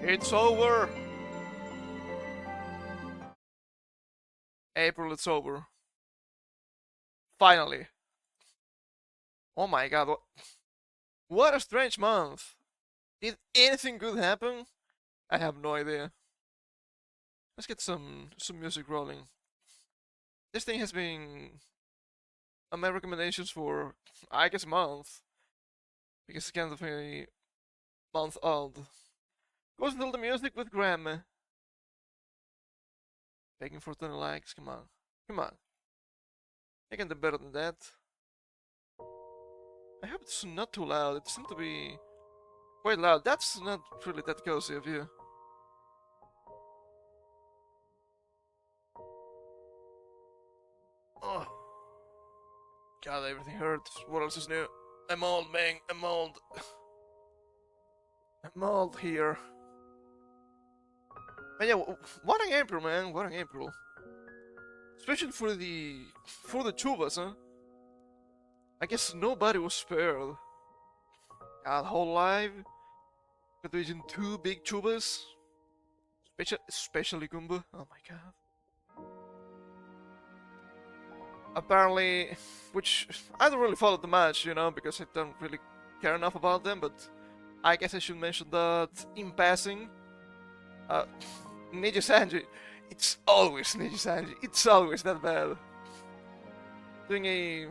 It's over! April, it's over. Finally. Oh my god, what a strange month. Did anything good happen? I have no idea. Let's get some music rolling. This thing has been on my recommendations for, I guess, a month. Because it's kind of a month old. Goes until the music with Grandma. Begging for 20 likes, come on. Come on. I can do better than that. I hope it's not too loud. It seems to be quite loud. That's not really that cozy of you. Oh. God, everything hurts. What else is new? I'm old, man. I'm old. I'm old here. But yeah, what an April, man. What an April. Especially for the tubas, huh? I guess nobody was spared. God, whole life between two big tubas. Especially Goomba. Oh my god. Apparently, which I don't really follow the match, you know, because I don't really care enough about them, but I guess I should mention that in passing. Neji Sanji, it's always Neji Sanji, it's always that bad. Doing a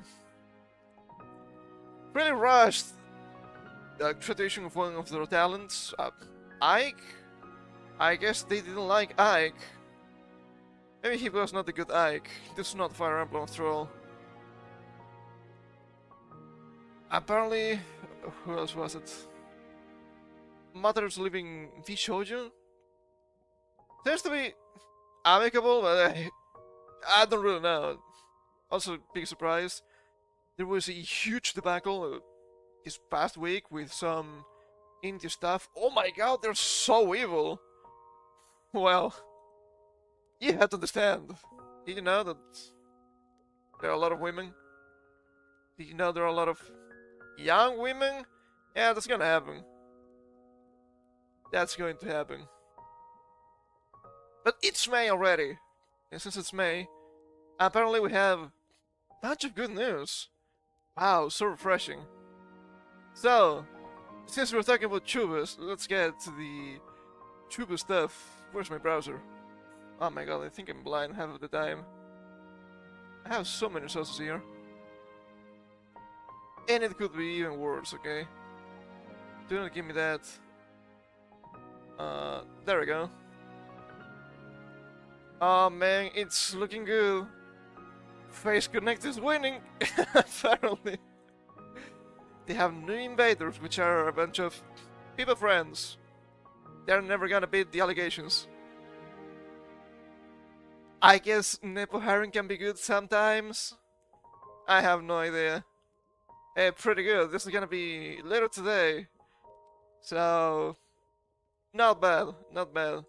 really rushed tradition of one of their talents, Ike. I guess they didn't like Ike. Maybe he was not a good Ike. This is not Fire Emblem after all. Apparently, who else was it? Mother's leaving V Shoujo? Seems to be amicable, but I don't really know. Also, big surprise, there was a huge debacle this past week with some indie stuff. Oh my god, they're so evil! Well, you have to understand. Did you know that there are a lot of women? Did you know there are a lot of young women? Yeah, that's gonna happen. That's going to happen. But it's May already. And since it's May, apparently we have a bunch of good news. Wow, so refreshing. So, since we're talking about tubers, let's get to the tuber stuff. Where's my browser? Oh my god, I think I'm blind half of the time. I have so many sources here. And it could be even worse, okay? Do not give me that. There we go. Oh man, it's looking good. Face Connect is winning, apparently. They have new invaders, which are a bunch of people friends. They're never gonna beat the allegations. I guess Nepo Herring can be good sometimes. I have no idea. Hey, pretty good. This is gonna be later today. So, not bad, not bad.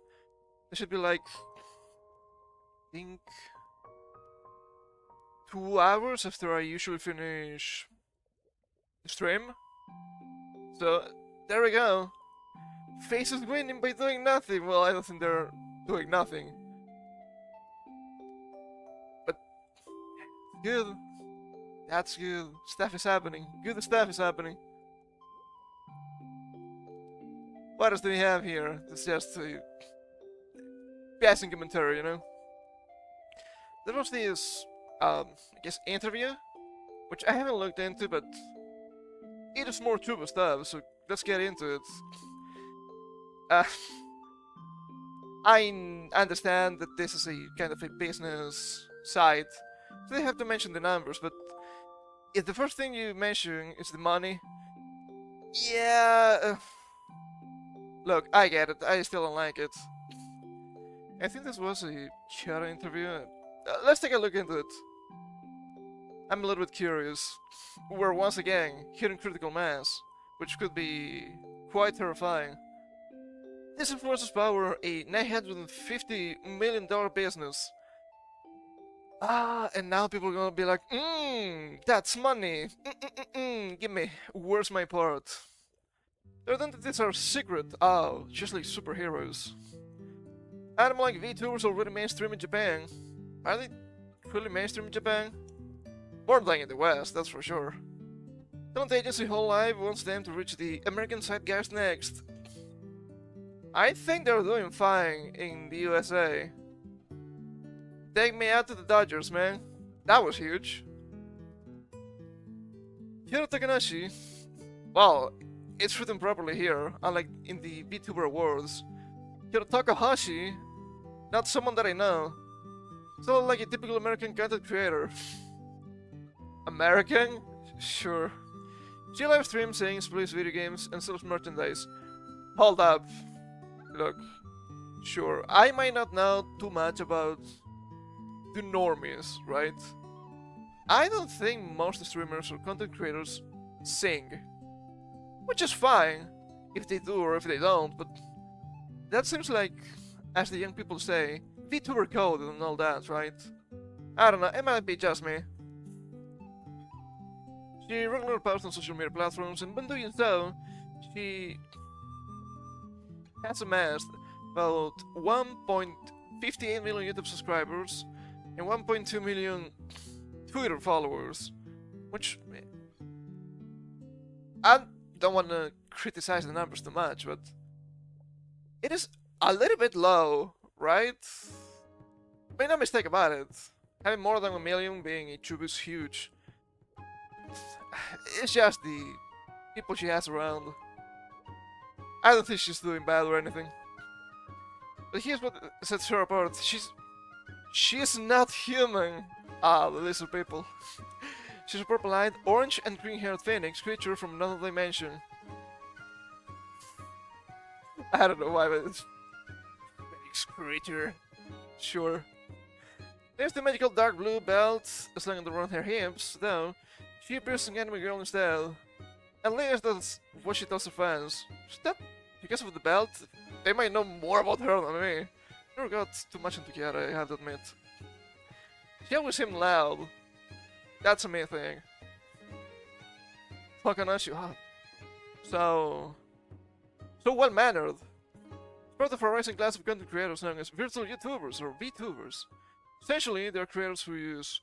It should be like, I think, 2 hours after I usually finish the stream. So, there we go. Face is winning by doing nothing. Well, I don't think they're doing nothing. But, good. That's good. Stuff is happening. Good stuff is happening. What else do we have here? It's just a passing commentary, you know? There was this, I guess, interview, which I haven't looked into, but it is more tuber stuff, so let's get into it. I understand that this is a kind of a business site, so they have to mention the numbers, but if the first thing you mention is the money, yeah, look, I get it, I still don't like it. I think this was a Chara interview. Let's take a look into it. I'm a little bit curious. We're once again hitting critical mass, which could be quite terrifying. This influences power, a $950 million business. And now people are gonna be like, that's money. Give me. Where's my part? Their identities are secret. Oh, just like superheroes. Anime like VTubers are already mainstream in Japan. Are they really mainstream in Japan? More than in the West, that's for sure. Talent agency Whole Life wants them to reach the American zeitgeist next. I think they're doing fine in the USA. Take me out to the Dodgers, man. That was huge. Hiro Takanashi. Well, it's written properly here, unlike in the vtuber awards. Hiro Takahashi, not someone that I know. So like a typical American content creator. American? Sure. She live streams, sings, plays video games, and sells merchandise. Hold up. Look, sure, I might not know too much about the normies, right? I don't think most streamers or content creators sing. Which is fine, if they do or if they don't, but that seems like, as the young people say, VTuber code and all that, right? I don't know, it might be just me. She regularly posts on social media platforms, and when doing so, she has amassed about 1.58 million YouTube subscribers and 1.2 million Twitter followers, which I don't want to criticize the numbers too much, but it is a little bit low, right? Make no mistake about it. Having more than 1 million being a tube is huge. It's just the people she has around. I don't think she's doing bad or anything. But here's what sets her apart. She's not human. Ah, the lizard people. She's a purple-eyed, orange and green-haired phoenix creature from another dimension. I don't know why, but it's phoenix creature. Sure. There's the magical dark blue belt slung around her hips, though. She appears an anime girl instead. At least that's what she tells her fans. Is that because of the belt? They might know more about her than me. Never got too much into Kiara, I have to admit. She always seemed loud. That's a main thing. Takanashi, so well-mannered. Part of a rising class of content creators known as virtual YouTubers or VTubers. Essentially, they are creators who use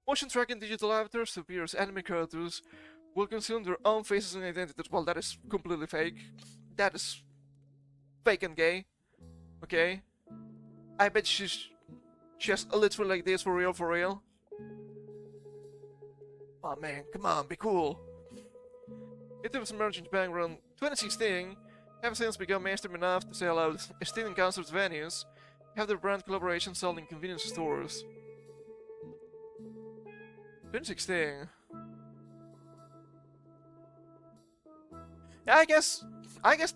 motion tracking digital avatars to appear as anime characters will consume their own faces and identities. Well, that is completely fake. That is fake and gay. Okay? I bet she's just literally like this for real, for real. Oh man, come on, be cool. YouTube's emerged in Japan around 2016, have since become mainstream enough to sell out esteemed concert venues, have their brand collaboration sold in convenience stores. 2016. Yeah, I guess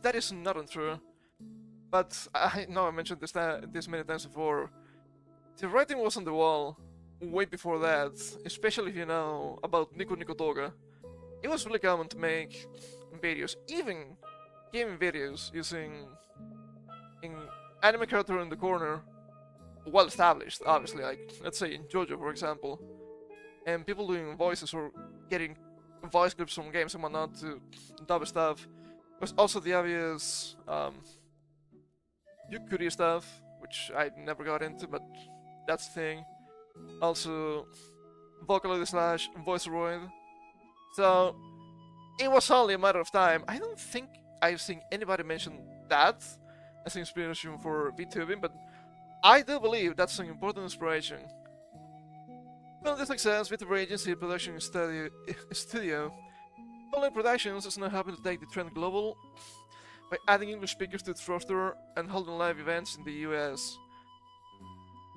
that is not untrue. But I know I mentioned this many times before. The writing was on the wall way before that, especially if you know about Nico Nico Doga. It was really common to make videos, even gaming videos, using an anime character in the corner, well established, obviously, like let's say in JoJo for example, and people doing voices or getting voice clips from games and whatnot to dub stuff. There's also the obvious Yukuri stuff, which I never got into, but that's the thing. Also, Vocaloid slash Voiceroid. So, it was only a matter of time. I don't think I've seen anybody mention that as inspiration for VTubing, but I do believe that's an important inspiration. Well, this success, VTuber agency production studio Online Productions is now helping to take the trend global by adding English speakers to its roster and holding live events in the US.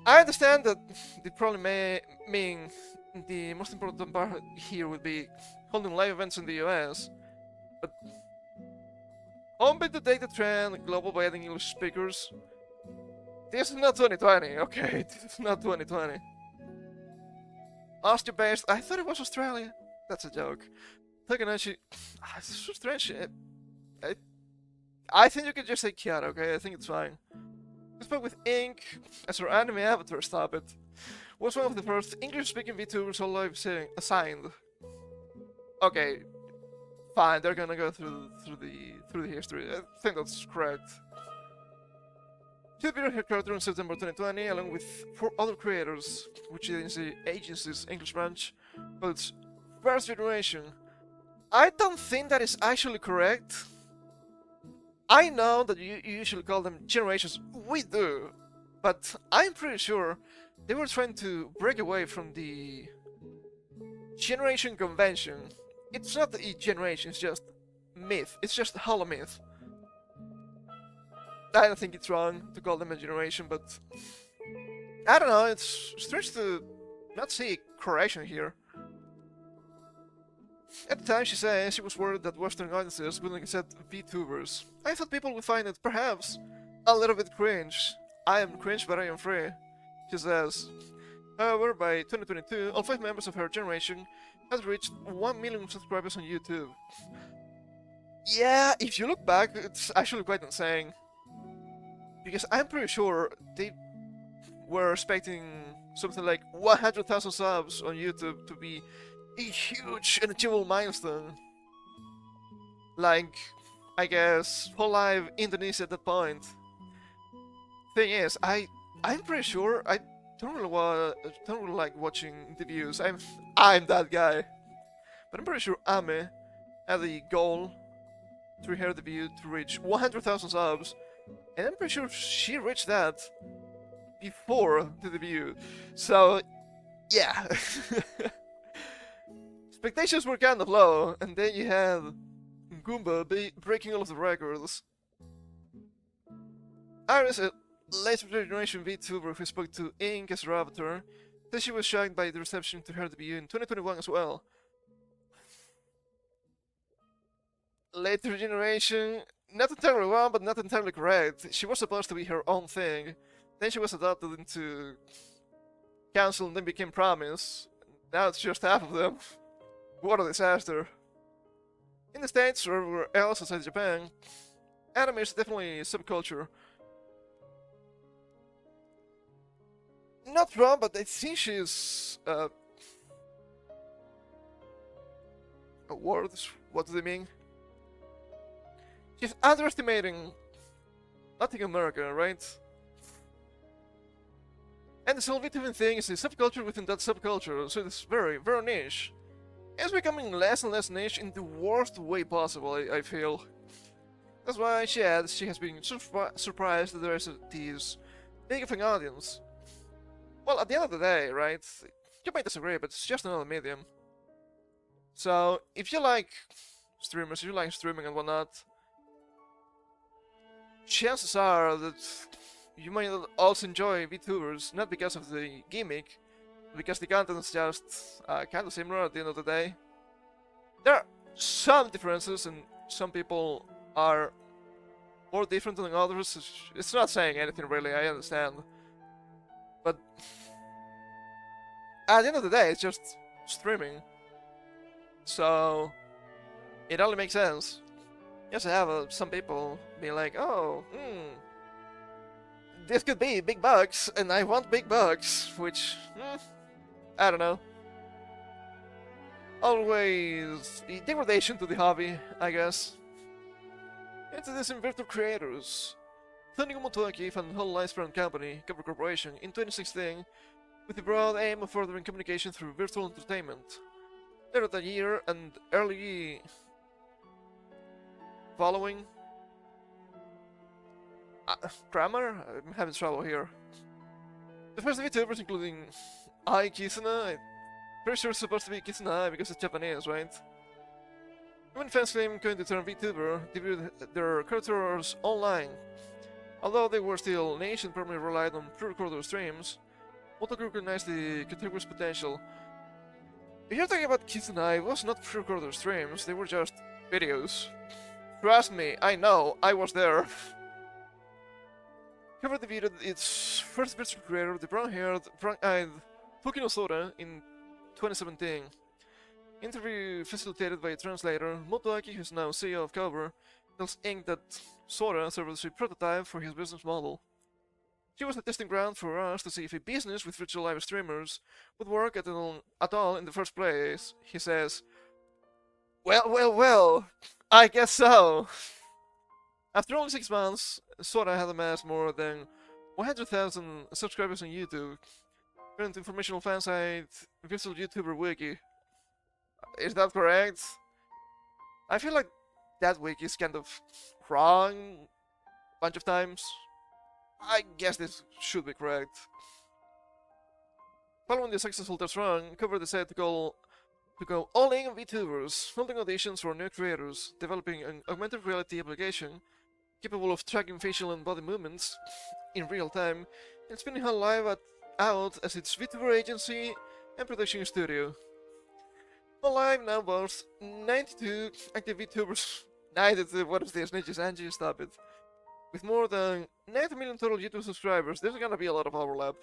I understand that they probably may mean the most important part here would be holding live events in the US, but hoping to take the trend global by adding English speakers. This is not 2020, okay, this is not 2020. Austria-based, I thought it was Australia. That's a joke. Takanashi, it's so strange. I think you can just say Kiara, okay? I think it's fine. We spoke with Ink as her anime avatar, stop it. Was one of the first English-speaking VTubers all live assigned. Okay, fine, they're gonna go through the history. I think that's correct. She appeared her character in September 2020 along with 4 other creators, which is the agency's English branch, but it's first generation. I don't think that is actually correct. I know that you usually call them generations. We do, but I'm pretty sure they were trying to break away from the generation convention. It's not a generation, it's just myth. It's just hollow myth. I don't think it's wrong to call them a generation, but I don't know, it's strange to not see correction here. At the time, she said she was worried that Western audiences wouldn't accept VTubers. I thought people would find it, perhaps, a little bit cringe. I am cringe, but I am free, she says. However, by 2022, all 5 members of her generation has reached 1 million subscribers on YouTube. Yeah, if you look back, it's actually quite insane. Because I'm pretty sure they were expecting something like 100,000 subs on YouTube to be a huge and achievable milestone. Like, I guess, whole live Indonesia at that point. Thing is, I'm pretty sure I don't really like watching interviews. I'm that guy. But I'm pretty sure Ame had the goal through her debut to reach 100,000 subs, and I'm pretty sure she reached that before the debut. So, yeah. Expectations were kind of low, and then you had Goomba breaking all of the records. Iris, a later generation VTuber who spoke to Ink as her avatar, said she was shocked by the reception to her debut in 2021 as well. Later generation, not entirely wrong, but not entirely correct. She was supposed to be her own thing. Then she was adopted into Council and then became Promise. Now it's just half of them. What a disaster. In the States, or everywhere else outside Japan, anime is definitely a subculture. Not wrong, but I think she's... words? What do they mean? She's underestimating Latin America, right? And the whole VTubing thing is a subculture within that subculture, so it's very, very niche. It's becoming less and less niche in the worst way possible, I feel. That's why she adds she has been surprised that there is this big of an audience. Well, at the end of the day, right, you might disagree, but it's just another medium. So, if you like streamers, if you like streaming and whatnot, chances are that you might also enjoy VTubers, not because of the gimmick, because the content is just kind of similar at the end of the day. There are some differences, and some people are more different than others. It's not saying anything really, I understand. But at the end of the day, it's just streaming. So it only makes sense. You also have some people being like, oh, this could be big bucks, and I want big bucks, which, I don't know. Always a degradation to the hobby, I guess. Into this inverted creators. Tony Motoki founded Whole Life's parent company, Cover Corporation, in 2016, with the broad aim of furthering communication through virtual entertainment. Later that year, and early following... grammar? I'm having trouble here. The first VTubers, including Ai Kizuna, I'm pretty sure it's supposed to be Kizuna because it's Japanese, right? When fans claim coined the term VTuber, debuted their characters online. Although they were still niche and primarily relied on pre-recorded streams, Motoku recognized the category's potential. If you're talking about Kizuna, it was not pre-recorded streams, they were just videos. Trust me, I know, I was there. Cover debuted its first virtual creator, the brown-haired, brown-eyed Tokino Sora, in 2017. Interview facilitated by a translator, Motoaki, who is now CEO of Cover, tells Inc. that Sora served as a prototype for his business model. She was the testing ground for us to see if a business with virtual live streamers would work at all in the first place, he says. Well, I guess so. After only 6 months, Sora had amassed more than 100,000 subscribers on YouTube. Current informational fan site, vtuber wiki. Is that correct? I feel like that wiki is kind of wrong a bunch of times. I guess this should be correct. Following the successful test run, Cover decided to go all in on VTubers, holding auditions for new creators, developing an augmented reality application capable of tracking facial and body movements in real time, and spinning her out as its VTuber agency and production studio. Alive now boasts 92 active VTubers. 92, what is this? Ninjas Angie, stop it. With more than 90 million total YouTube subscribers, there's gonna be a lot of overlap.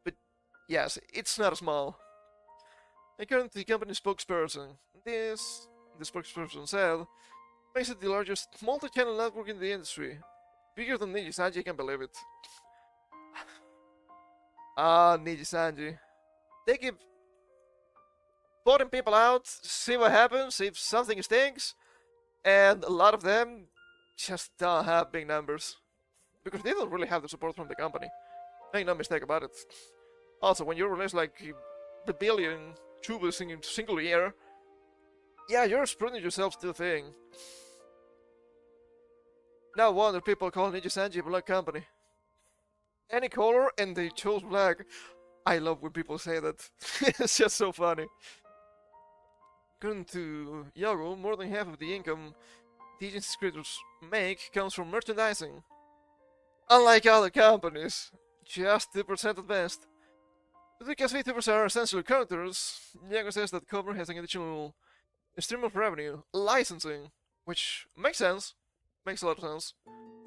But yes, it's not small. According to the company spokesperson, the spokesperson said, makes it the largest multi-channel network in the industry. Bigger than Ninja Sanji, I can't believe it. Ninja Sanji. They keep voting people out, see what happens, if something stinks, and a lot of them just don't have big numbers. Because they don't really have the support from the company. Make no mistake about it. Also, when you release like a billion tubers in a single year, yeah, you're spreading yourself to the thing. No wonder people call Ninja Sanji a black company. Any color and they chose black. I love when people say that. It's just so funny. According to Yago, more than half of the income the agency's creators make comes from merchandising. Unlike other companies, just 2% at best. But because VTubers are essentially characters, Yago says that Cover has an additional stream of revenue, licensing, which makes sense. Makes a lot of sense.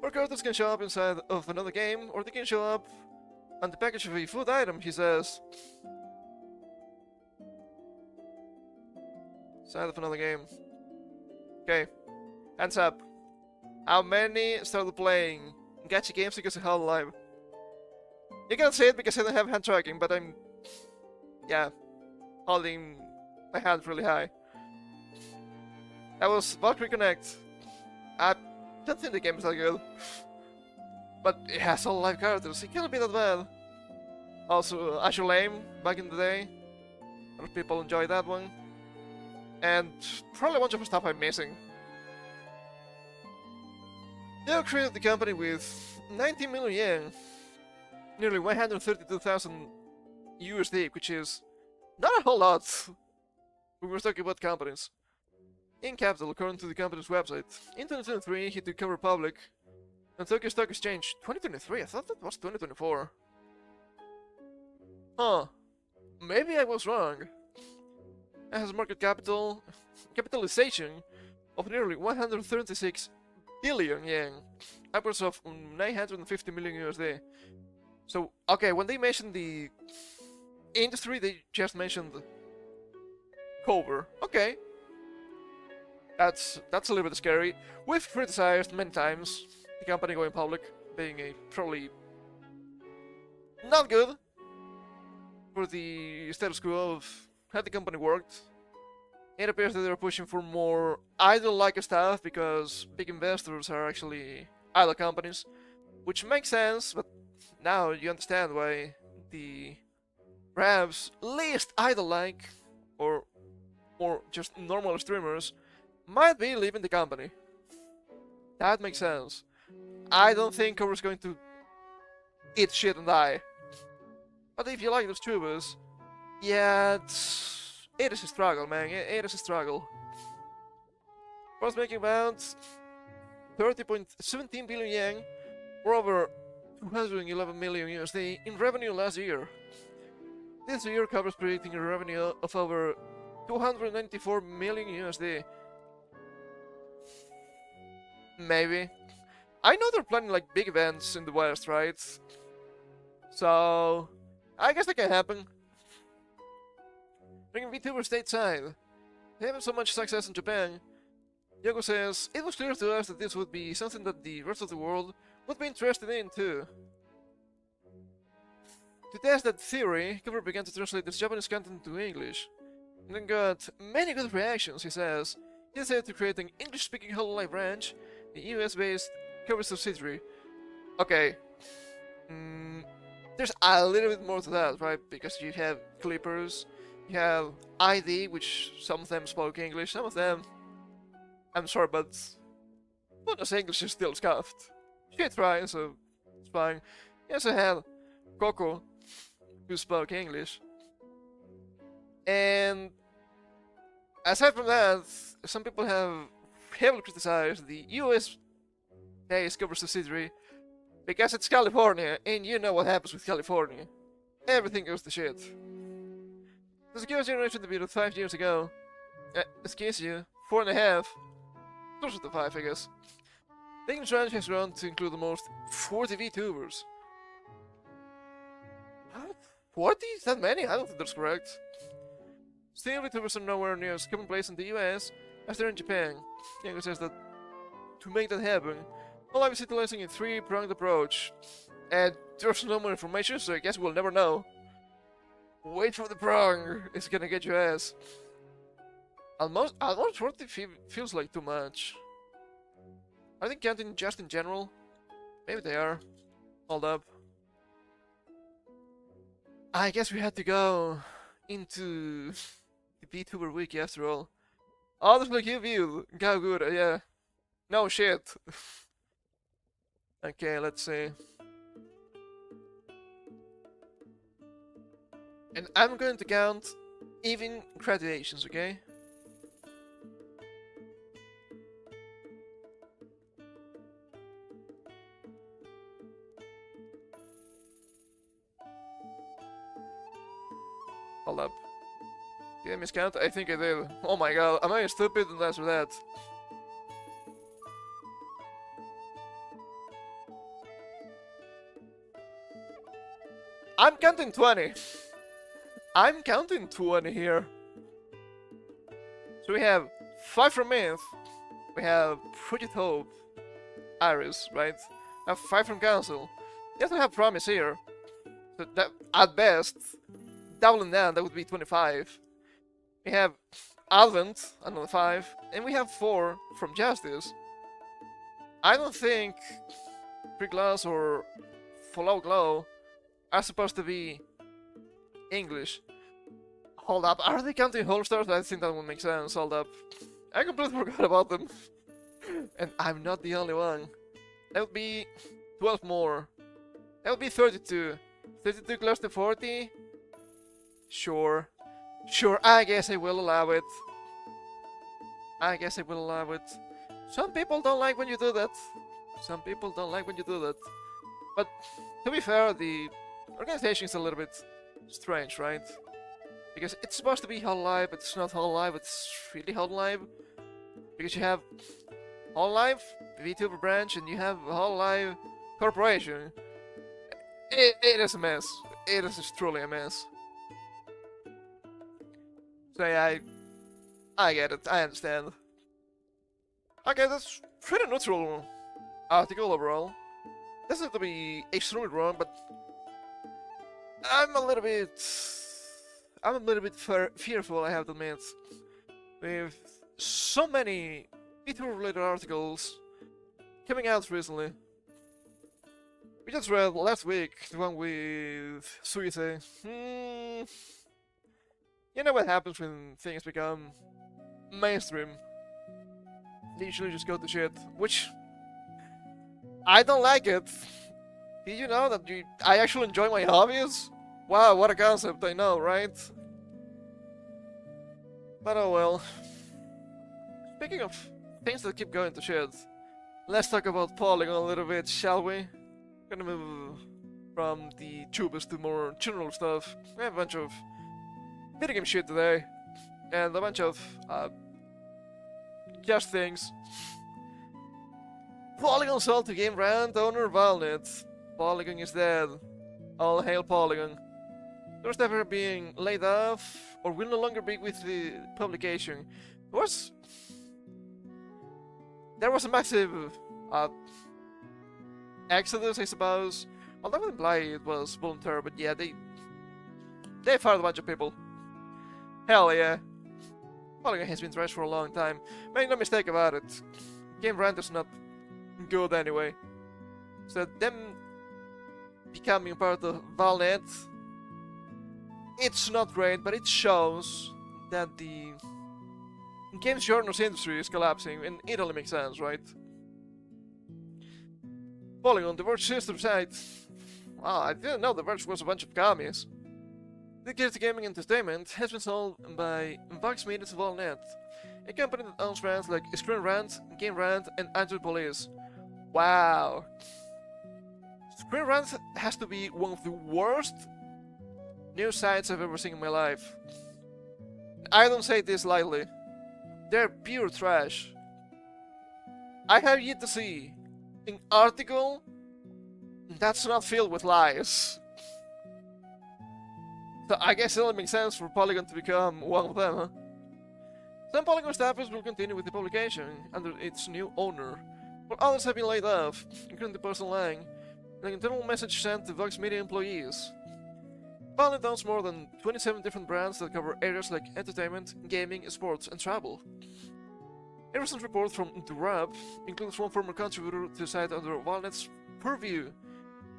Or characters can show up inside of another game, or they can show up on the package of a food item, he says. Side of another game. Okay. Hands up. How many started playing gacha games because of How Live? You can't say it because I don't have hand tracking, but I'm... yeah. Holding my hand really high. That was Valkyrie Connect. I don't think the game is that good. But it has all live characters, it can't be that bad. Also, Azure Lame, back in the day. A lot of people enjoy that one. And probably a bunch of stuff I'm missing. They created the company with 90 million yen, nearly 132,000 USD, which is not a whole lot. We were talking about companies. In capital, according to the company's website, in 2023 he took over public on Tokyo Stock Exchange. 2023? I thought that was 2024. Huh. Maybe I was wrong. It has market capitalization of nearly 136 billion yen, upwards of 950 million USD. So, okay, when they mentioned the industry, they just mentioned Cover. Okay. That's a little bit scary. We've criticized many times the company going public being a probably not good for the status quo of how the company worked. It appears that they're pushing for more idol-like stuff because big investors are actually idol companies, which makes sense, but now you understand why the perhaps least idol-like or just normal streamers might be leaving the company. That makes sense. I don't think Cover's going to eat shit and die. But if you like those tubers, yeah, it is a struggle, man. It is a struggle. Was making about 30.17 billion yen, or over 211 million USD in revenue last year. This year Cover's predicting a revenue of over 294 million USD. Maybe. I know they're planning like big events in the West, right? So I guess that can happen. Bringing VTuber stateside. They having so much success in Japan. Yago says, it was clear to us that this would be something that the rest of the world would be interested in too. To test that theory, Cover began to translate its Japanese content to English. And then got many good reactions, he says. He decided to create an English-speaking Hololive branch, a US-based cover subsidiary. Okay. There's a little bit more to that, right? Because you have Clippers, you have ID, which some of them spoke English, some of them... I'm sorry, but... Bonus English is still scuffed. She tried, so it's fine. You also had Coco, who spoke English. And aside from that, some people have heavily criticized the US-based cover subsidiary because it's California, and you know what happens with California. Everything goes to shit. The secure generation debuted 5 years ago. Excuse you, 4.5. Closer to 5, I guess. The English range has grown to include almost 40 VTubers. 40? Is that many? I don't think that's correct. Still, VTubers are nowhere near as commonplace in the US as they're in Japan. Yango says that to make that happen, Hololive is utilizing a three-pronged approach. And there's no more information, so I guess we'll never know. Wait for the prong, it's gonna get your ass. Almost 40 feels like too much. Are they counting just in general? Maybe they are. Hold up. I guess we had to go into the VTuber wiki after all. Oh, this look you viewed. How good, yeah. No shit. Okay, let's see. And I'm going to count even graduations, okay? Hold up. Did I miscount? I think I did. Oh my god, am I stupid and answer that? I'm counting 20. I'm counting 20 here. So we have 5 from Myth. We have Project Hope. Iris, right? We have 5 from Council. You have to have Promise here. So that, at best, doubling that would be 25. We have Advent, another 5. And we have 4 from Justice. I don't think Pre-Glass or Fallout Glow are supposed to be English. Hold up, are they counting Holstars? I think that would make sense. Hold up. I completely forgot about them. And I'm not the only one. That would be 12 more. That would be 32. 32 close to 40? Sure. Sure, I guess I will allow it. I guess I will allow it. Some people don't like when you do that. Some people don't like when you do that. But, to be fair, the organization is a little bit strange, right? Because it's supposed to be Hololive, but it's not Hololive, it's really Hololive. Because you have Hololive, VTuber branch, and you have Hololive Corporation. It is a mess. It is just truly a mess. So yeah, I get it, I understand. Okay, that's pretty neutral article overall. Doesn't have to be extremely wrong, but I'm a little bit fearful, I have to admit. With so many VTuber-related articles coming out recently. We just read last week the one with Suise. You know what happens when things become mainstream? They usually just go to shit, which I don't like it. Did you know that I actually enjoy my hobbies? Wow, what a concept, I know, right? But oh well. Speaking of things that keep going to shit, let's talk about Polygon a little bit, shall we? Gonna move from the tubers to more general stuff. We have a bunch of video game shit today, and a bunch of just things. Polygon sold to game brand owner Valnet. Polygon is dead. All hail Polygon. Those that are being laid off or will no longer be with the publication. There was a massive exodus, I suppose. Well, that would imply it was voluntary, but yeah, they fired a bunch of people. Hell yeah. Polygon has been trashed for a long time. Make no mistake about it. Game rant is not good anyway. So them becoming part of Valnet, it's not great, but it shows that the games genres industry is collapsing, and it only makes sense, right? Polygon, the Verge sister site. Wow, I didn't know the Verge was a bunch of commies. Dedicated to gaming entertainment has been sold by Vox Media to Valnet, a company that owns brands like Screen Rant, Game Rant, and Android Police. Wow. Screen Rant has to be one of the worst news sites I've ever seen in my life. I don't say this lightly. They're pure trash. I have yet to see an article that's not filled with lies. So I guess it only makes sense for Polygon to become one of them, huh? Some Polygon staffers will continue with the publication under its new owner, while others have been laid off, including the person Lang, and an internal message sent to Vox Media employees. Polygon owns more than 27 different brands that cover areas like entertainment, gaming, sports, and travel. A recent report from The Rub includes one former contributor to the site under Valnet's purview.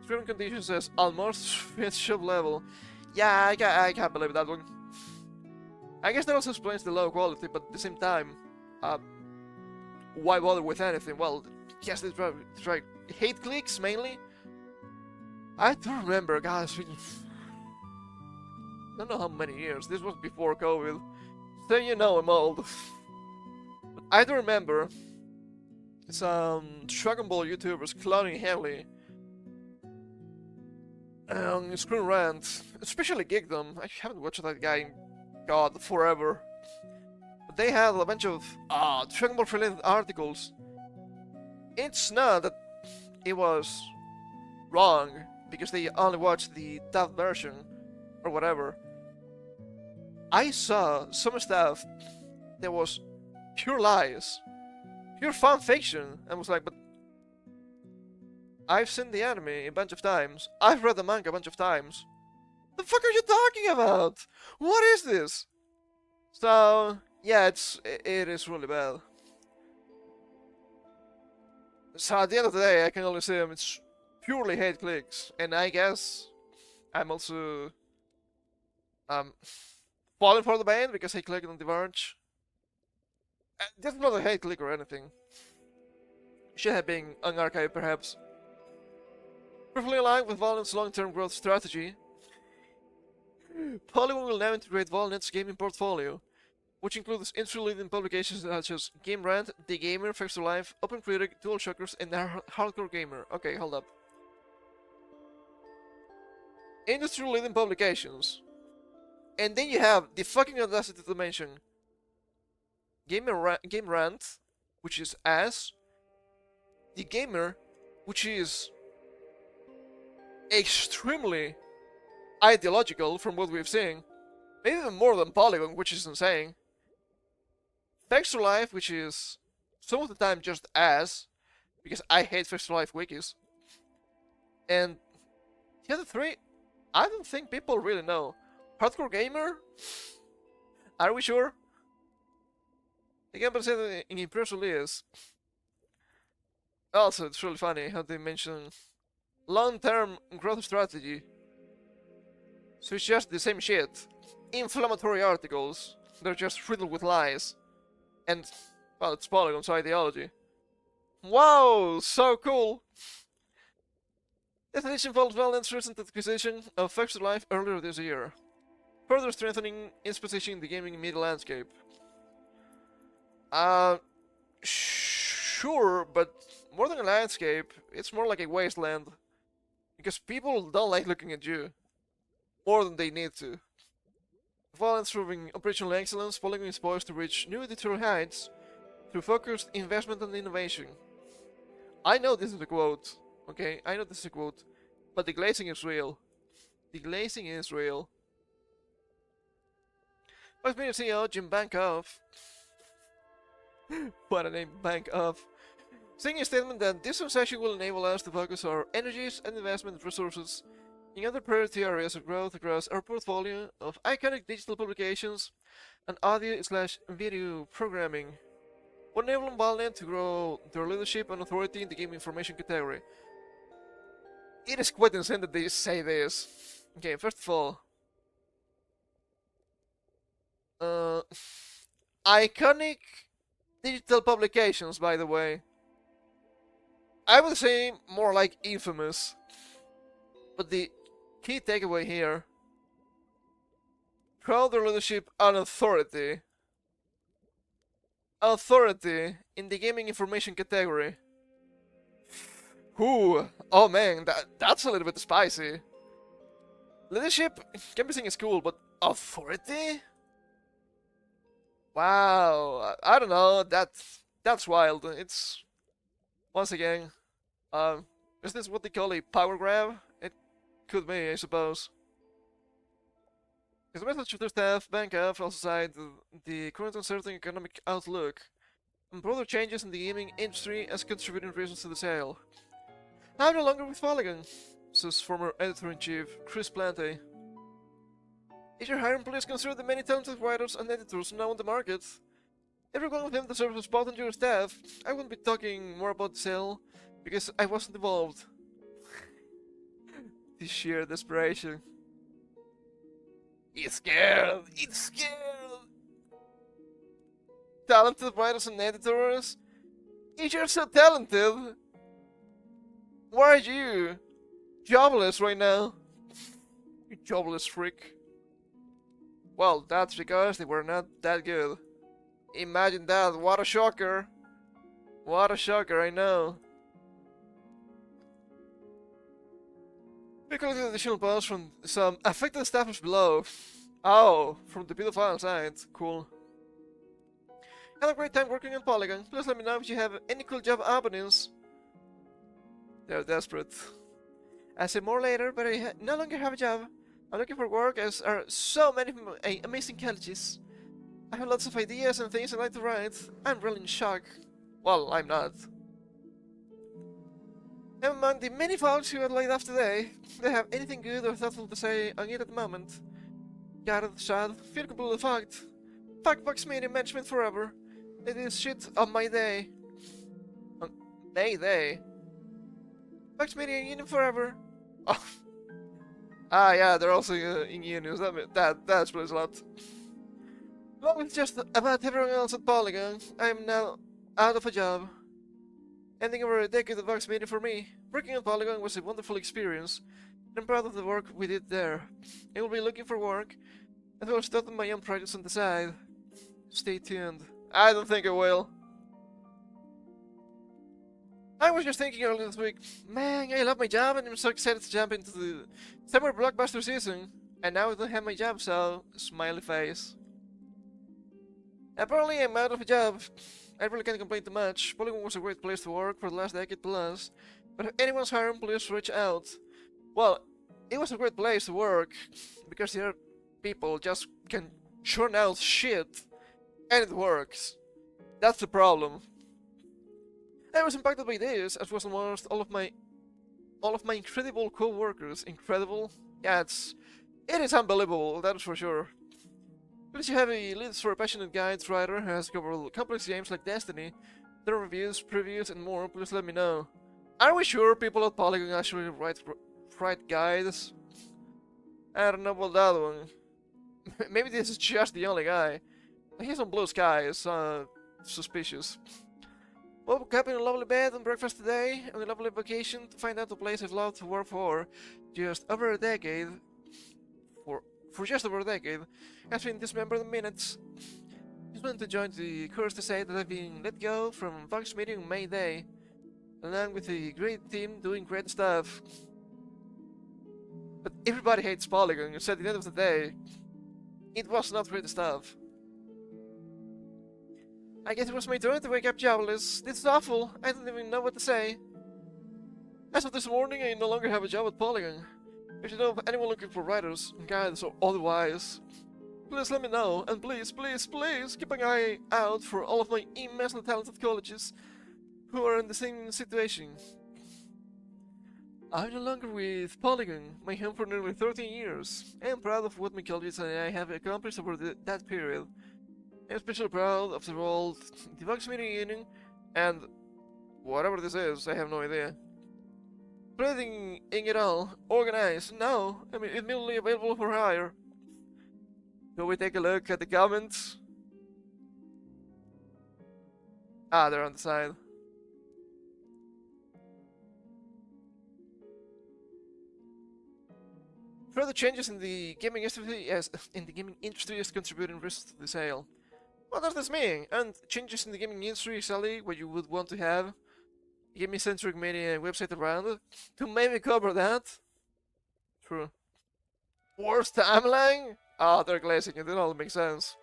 Streaming conditions as almost fit shop level. Yeah, I can't believe that one. I guess that also explains the low quality, but at the same time, why bother with anything? Well, yes, they try hate clicks mainly. I don't remember, guys. I don't know how many years. This was before COVID, so you know I'm old. But I do remember some Dragon Ball YouTubers clowning heavily on Screen Rant, especially Geekdom. I haven't watched that guy in God forever. But they had a bunch of Dragon Ball related articles. It's not that it was wrong because they only watched the dubbed version or whatever. I saw some stuff that was pure lies, pure fan fiction, and was like, but I've seen the anime a bunch of times. I've read the manga a bunch of times. The fuck are you talking about? What is this? So yeah, it is really bad. So at the end of the day, I can only say it's purely hate clicks, and I guess I'm also falling for the band because I clicked on The Verge. That's not a hate click or anything. Should have been unarchived perhaps. Perfectly aligned with Valnet's long-term growth strategy, Polygon will now integrate Valnet's gaming portfolio, which includes industry-leading publications such as Game Rant, The Gamer, Facts to Life, Open Critic, Dual Shockers, and Hardcore Gamer. Okay, hold up. Industry-leading publications. And then you have the fucking audacity to mention Game Rant, which is ass, The Gamer, which is extremely ideological from what we've seen, maybe even more than Polygon, which is insane. Facts to Life, which is some of the time just ass, because I hate Facts to Life wikis. And the other three, I don't think people really know. Hardcore Gamer? Are we sure? Again, but said in a press release. Also, it's really funny how they mention long-term growth strategy. So it's just the same shit. Inflammatory articles. They're just riddled with lies. And, well, it's Polygon's ideology. Wow, so cool! This edition follows Valnet's recent acquisition of Facts to Life earlier this year, further strengthening its position in the gaming media landscape. Sure, but more than a landscape, it's more like a wasteland. Because people don't like looking at you more than they need to. Valnet's proving operational excellence, Polygon is poised to reach new editorial heights through focused investment and innovation. I know this is a quote, okay? I know this is a quote, but the glazing is real. The glazing is real. Vice Media CEO Jim Bankoff. What a name, Bankoff. Saying a statement that this transaction will enable us to focus our energies and investment resources In other priority areas of growth across our portfolio of iconic digital publications and audio/video programming, will enable Valnet to grow their leadership and authority in the game information category. It is quite insane that they say this. Okay, first of all, iconic digital publications, by the way. I would say more like infamous. But the key takeaway here: grow their leadership and authority. Authority in the gaming information category. Ooh, oh man, that's a little bit spicy. Leadership can be seen as cool, but authority? Wow, I don't know. That's wild. It's once again, is this what they call a power grab? It could be, I suppose. His message to their staff, bank off, also cited the current uncertain economic outlook and broader changes in the gaming industry as contributing reasons to the sale. I'm no longer with Polygon, says former editor-in-chief Chris Plante. If you're hiring, please consider the many talented writers and editors now on the market. Every one of them deserves a spot on your staff. I won't be talking more about the sale, because I wasn't involved. The sheer desperation. It's scared! It's scared! Talented writers and editors? If you're so talented, why are you jobless right now? You jobless freak. Well, that's because they were not that good. Imagine that, what a shocker. What a shocker, I know. We collected additional posts from some affected staffers below. Oh, from the pedophile side, cool. Had a great time working on Polygon. Please let me know if you have any cool job openings. They're desperate. I'll say more later, but I no longer have a job. I'm looking for work, as are so many amazing colleges. I have lots of ideas and things I'd like to write. I'm really in shock. Well, I'm not. I'm among the many folks who are laid off today. Do they have anything good or thoughtful to say on it at the moment? Got it, sad. Feel completely fucked. Fuck Vox Media management forever. It is shit on my day. On Day. Vox Media union forever. Oh. Ah, yeah, they're also in unions. That explains a lot. Along with just about everyone else at Polygon, I'm now out of a job. Ending over a decade of Vox Media for me. Working on Polygon was a wonderful experience, and I'm proud of the work we did there. I will be looking for work, and will start my own projects on the side. Stay tuned. I don't think I will. I was just thinking earlier this week, man, I love my job and I'm so excited to jump into the summer blockbuster season. And now I don't have my job, so smiley face. Apparently I'm out of a job. I really can't complain too much. Polygon was a great place to work for the last decade plus. But if anyone's hiring, please reach out. Well, it was a great place to work, because here people just can churn out shit, and it works. That's the problem. I was impacted by this, as was almost all of my incredible co-workers. Incredible? Yeah, it is unbelievable, that is for sure. Please, you have a lead for a passionate guides writer who has covered complex games like Destiny, their reviews, previews, and more. Please let me know. Are we sure people at Polygon actually write guides? I don't know about that one. Maybe this is just the only guy. He's on Blue Sky, so suspicious. Woke up in a lovely bed and breakfast today, on a lovely vacation to find out the place I've loved to work for just over a decade. For just over a decade, has been dismembered in minutes. Just wanted to join the chorus to say that I've been let go from Vox Media on May Day, along with a great team doing great stuff. But everybody hates Polygon, so at the end of the day, it was not great stuff. I guess it was my turn to wake up jobless. This is awful. I don't even know what to say. As of this morning, I no longer have a job at Polygon. If you know of anyone looking for writers, guides, or otherwise, please let me know. And please, please, please keep an eye out for all of my immensely talented colleges who are in the same situation. I'm no longer with Polygon, my home for nearly 13 years. I am proud of what my colleagues and I have accomplished over that period. I am especially proud of the role the Vox Media Union and whatever this is, I have no idea. Spreading it all, organized, now, immediately available for hire. Shall we take a look at the comments? Ah, they're on the side. Further changes in the gaming industry is contributing risks to the sale. What does this mean? And changes in the gaming industry, Sally, what you would want to have gaming-centric media website around it to maybe cover that. True. Worst timeline? Ah, they're glazing it. It all makes sense.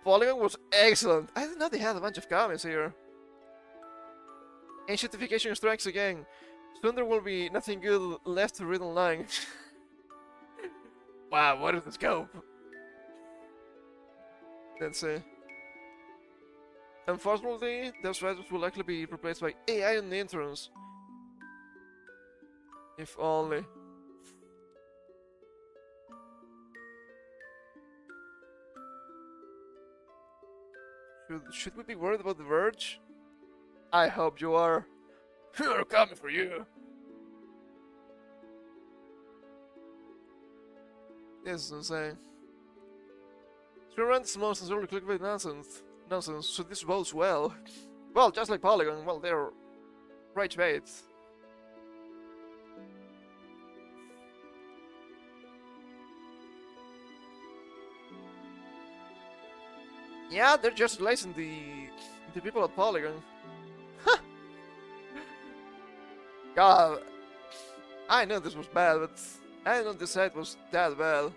Polygon was excellent. I didn't know they had a bunch of comments here. Ancientification strikes again. Soon there will be nothing good left to read online. Wow, what is the scope? Let's see. Unfortunately, those writers will likely be replaced by AI in the entrance. If only. Should we be worried about The Verge? I hope you are. We're coming for you. This is insane. Screenrun is most sincerely clickbait nonsense, so this bodes well. Well, just like Polygon, well, they're rage bait. Yeah, they're just lacing the people at Polygon. God, I know this was bad, but I didn't know this site was that bad.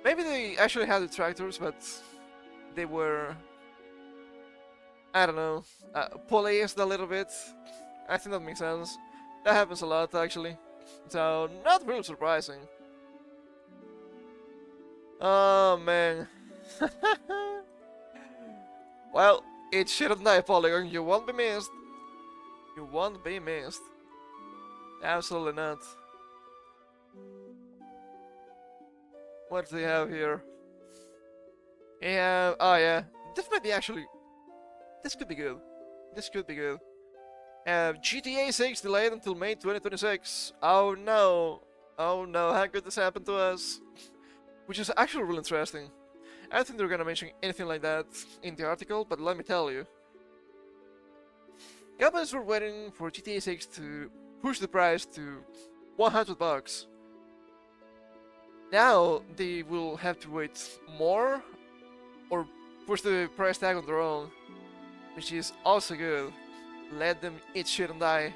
Maybe they actually had detractors, but they were, I don't know, policed a little bit. I think that makes sense. That happens a lot, actually. So, not really surprising. Oh, man. Well, it shouldn't die, Polygon. You won't be missed. You won't be missed. Absolutely not. What do they have here? Yeah, oh yeah. This might be actually... This could be good. This could be good. GTA 6 delayed until May 2026. Oh no. Oh no, how could this happen to us? Which is actually really interesting. I don't think they're gonna mention anything like that in the article, but let me tell you. Companies were waiting for GTA 6 to push the price to $100. Now they will have to wait more or push the price tag on their own, which is also good. Let them eat shit and die.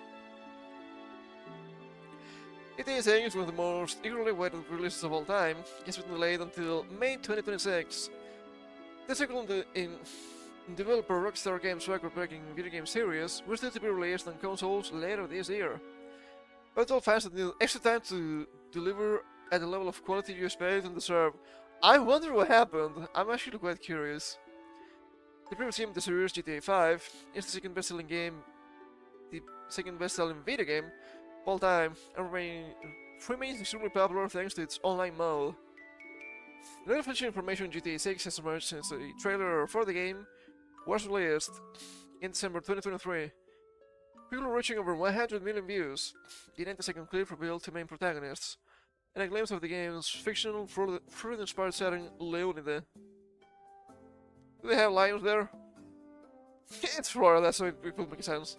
GTA 6 is one of the most eagerly awaited releases of all time. It's been delayed until May 2026. The second in developer Rockstar Games' record-breaking video game series was due to be released on consoles later this year. But all fans that need extra time to deliver at the level of quality you expect and deserve. I wonder what happened. I'm actually quite curious. The previous game of the series, GTA 5, is the second best-selling video game of all time, and remains extremely popular thanks to its online mode. Little official information on GTA 6 has emerged since a trailer for the game was released in December 2023. People reaching over 100 million views. The 90-second clip revealed two main protagonists, and a glimpse of the game's fictional, fruit-inspired setting, Leonide. Do they have lions there? It's Florida, so it will make sense.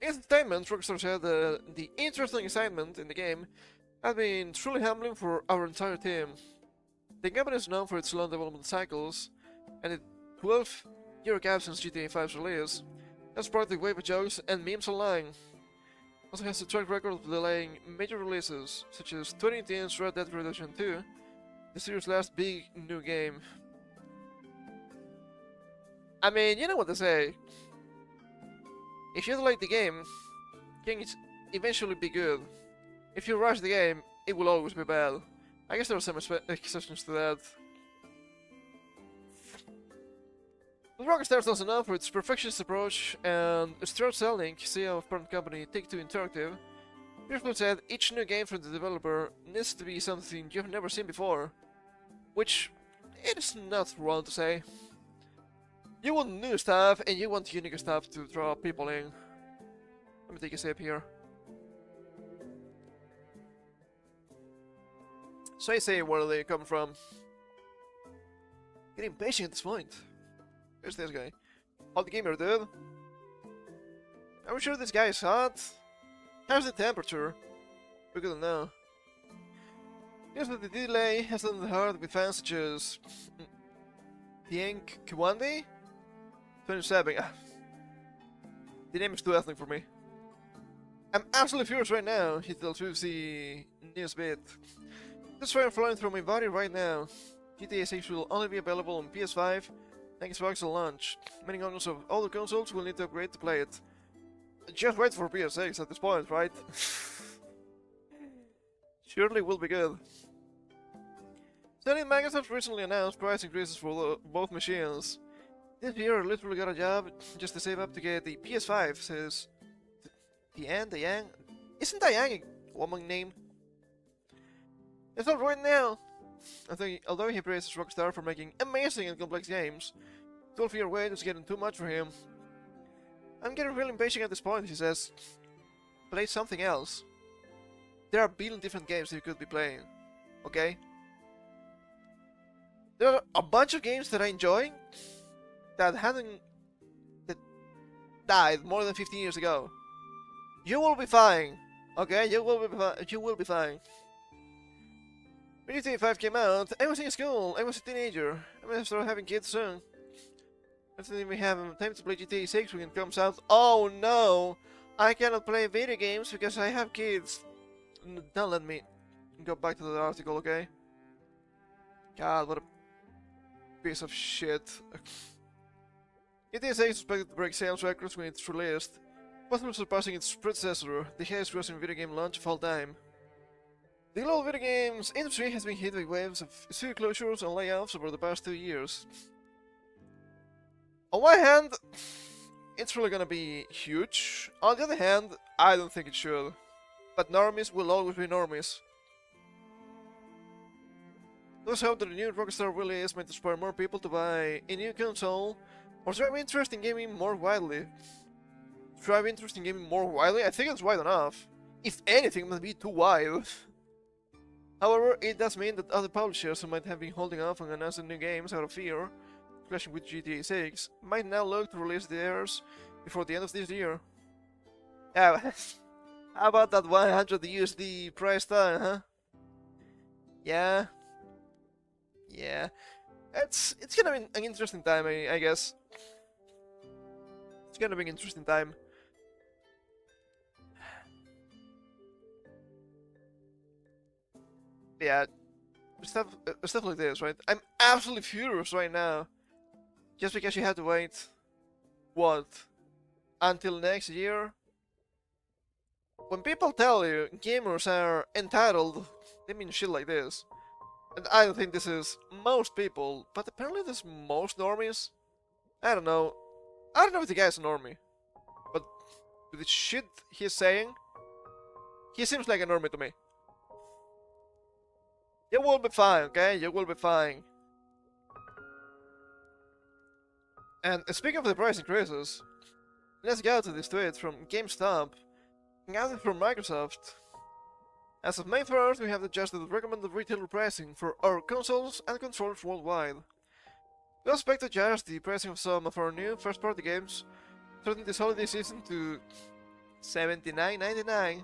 In its statement, Rockstar said the interesting excitement in the game has been truly humbling for our entire team. The company is known for its long development cycles, and the 12-year gap since GTA 5's release has sparked a wave of jokes and memes online. Also has a track record of delaying major releases, such as 2010's Red Dead Redemption 2, the series' last big new game. I mean, you know what they say. If you delay the game, can it eventually be good? If you rush the game, it will always be bad. I guess there are some exceptions to that. But Rockstar stands enough for its perfectionist approach and Stuart Selling, CEO of parent company Take-Two Interactive, briefly said each new game from the developer needs to be something you've never seen before, which it is not wrong to say. You want new stuff and you want unique stuff to draw people in. Let me take a sip here. So I say where they come from. Getting impatient at this point. Where's this guy? Hot gamer, dude. Are we sure this guy is hot? How's the temperature? We're gonna know. Here's what the delay has done the hard with fans such as Tieng Kiwande? 27. The name is too ethnic for me. I'm absolutely furious right now, he tells UFC Newsbeat. This fire flowing through my body right now. GTA 6 will only be available on PS5 and Xbox at launch. Many owners of older consoles will need to upgrade to play it. Just wait for PS6 at this point, right? Surely will be good. Sony and Microsoft recently announced price increases for both machines. This year I literally got a job just to save up to get the PS5, says Diane? Isn't Diane a woman name? It's not right now. Although he praises Rockstar for making amazing and complex games, 12-year wait is getting too much for him. I'm getting really impatient at this point, he says. Play something else. There are a billion different games you could be playing, okay? There are a bunch of games that I enjoy that died more than 15 years ago. You will be fine, okay? You will be fine. When GTA 5 came out, I was in school, I was a teenager. I'm gonna start having kids soon. I don't even have time to play GTA 6 when it comes out. Oh no! I cannot play video games because I have kids. Don't let me go back to that article, okay? God, what a piece of shit. GTA 6 is expected to break sales records when it's released, possibly surpassing its predecessor, the highest grossing video game launch of all time. The global video games industry has been hit by waves of studio closures and layoffs over the past 2 years. On one hand, it's really gonna be huge. On the other hand, I don't think it should. But normies will always be normies. Let's hope that the new Rockstar release might inspire more people to buy a new console or drive interest in gaming more widely. Drive interest in gaming more widely? I think it's wide enough. If anything, it must be too wide. However, it does mean that other publishers who might have been holding off on announcing new games out of fear, clashing with GTA 6, might now look to release theirs before the end of this year. Yeah, how about that 100 USD price tag, huh? Yeah. Yeah. It's gonna be an interesting time, I guess. It's gonna be an interesting time. Yeah, stuff like this, right? I'm absolutely furious right now. Just because you have to wait, what, until next year? When people tell you gamers are entitled, they mean shit like this. And I don't think this is most people, but apparently this is most normies. I don't know. I don't know if the guy's a normie. But with the shit he's saying, he seems like a normie to me. You will be fine, okay? You will be fine. And speaking of the price increases, let's go to this tweet from GameStop and other from Microsoft. As of May 1st, we have adjusted the recommended retailer pricing for our consoles and controllers worldwide. We expect to adjust the pricing of some of our new first-party games starting this holiday season to $79.99.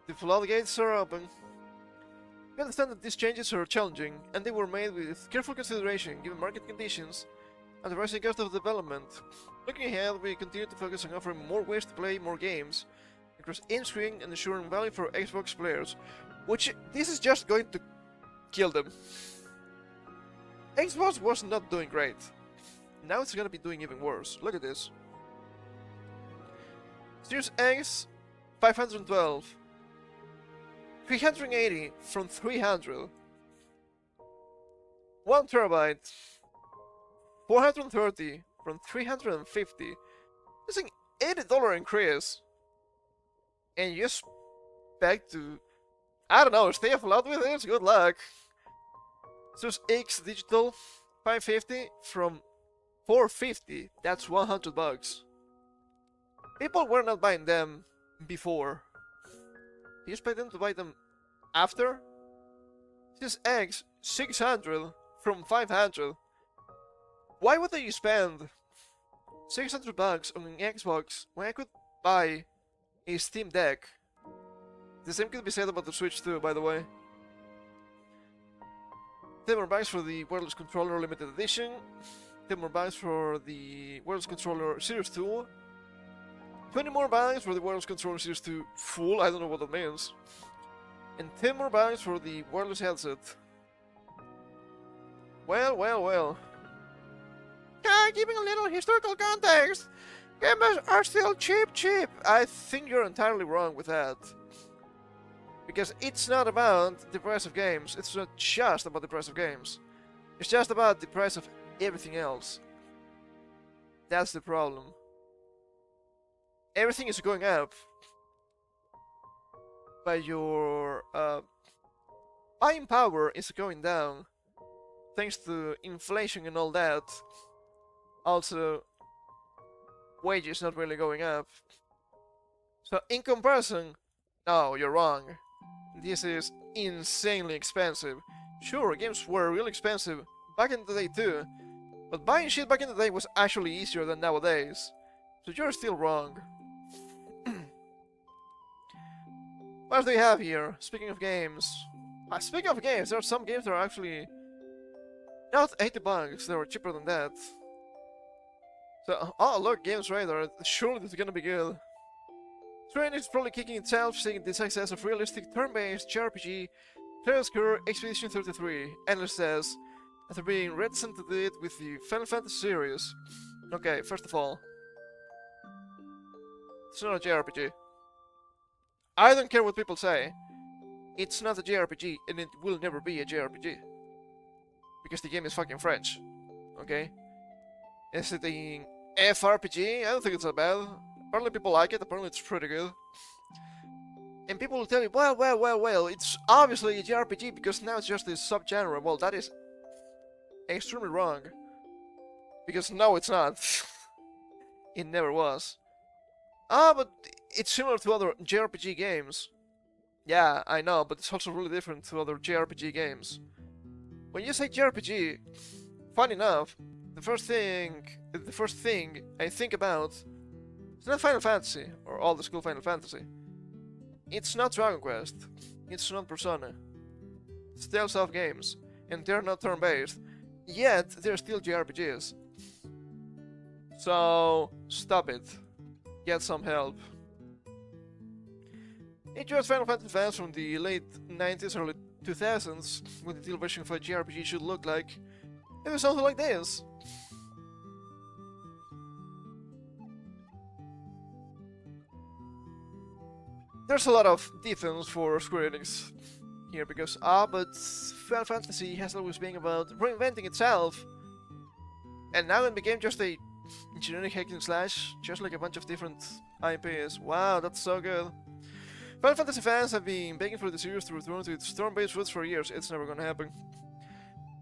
The floodgates are open. We understand that these changes are challenging, and they were made with careful consideration given market conditions and the rising cost of development. Looking ahead, we continue to focus on offering more ways to play more games across in-screen and ensuring value for Xbox players, which this is just going to kill them. Xbox was not doing great. Now it's gonna be doing even worse. Look at this. Series X, 512. 380 from 300. 1 terabyte. 430 from 350. It's an $80 increase. And you expect to, I don't know, stay afloat with it? Good luck. There's X Digital 550 from 450. That's $100. People were not buying them before. You expect them to buy them after? This X 600 from 500. Why would they spend $600 on an Xbox when I could buy a Steam Deck? The same could be said about the Switch too, by the way. 10 more bucks for the wireless controller limited edition. 10 more bucks for the wireless controller Series 2. 20 more bucks for the wireless controller Series 2 full, I don't know what that means. And 10 more bucks for the wireless headset. Well. Giving a little historical context. Gamers are still cheap. I think you're entirely wrong with that. Because it's not about the price of games. It's not just about the price of games. It's just about the price of everything else. That's the problem. Everything is going up. But your buying power is going down. Thanks to inflation and all that. Also, wages not really going up. So in comparison, no, you're wrong. This is insanely expensive. Sure, games were really expensive back in the day too, but buying shit back in the day was actually easier than nowadays. So you're still wrong. What do we have here? Speaking of games, there are some games that are actually not $80. They were cheaper than that. So, oh look, Games Radar. Surely this is gonna be good. Square Enix is probably kicking itself, seeing the success of realistic turn-based JRPG Clear Expedition 33. Analyst says, after being reticent to do it with the Final Fantasy series. Okay, first of all, it's not a JRPG. I don't care what people say. It's not a JRPG, and it will never be a JRPG. Because the game is fucking French. Okay? Is it an FRPG? I don't think it's that bad. Apparently people like it, apparently it's pretty good. And people will tell you, well, it's obviously a JRPG because now it's just this subgenre. Well, that is extremely wrong. Because no, it's not. It never was. But it's similar to other JRPG games. Yeah, I know, but it's also really different to other JRPG games. When you say JRPG, funny enough, the first thing I think about is not Final Fantasy or all the school Final Fantasy. It's not Dragon Quest. It's not Persona. It's Telltale games, and they're not turn-based. Yet they're still JRPGs. So stop it. Get some help. It was Final Fantasy fans from the late 90s, early 2000s, when the ideal version of a JRPG should look like. It was something like this. There's a lot of defense for Square Enix here because, but Final Fantasy has always been about reinventing itself. And now it became just a generic hack and slash, just like a bunch of different IPs. Wow, that's so good. Final Fantasy fans have been begging for the series to return to its turn-based roots for years. It's never gonna happen.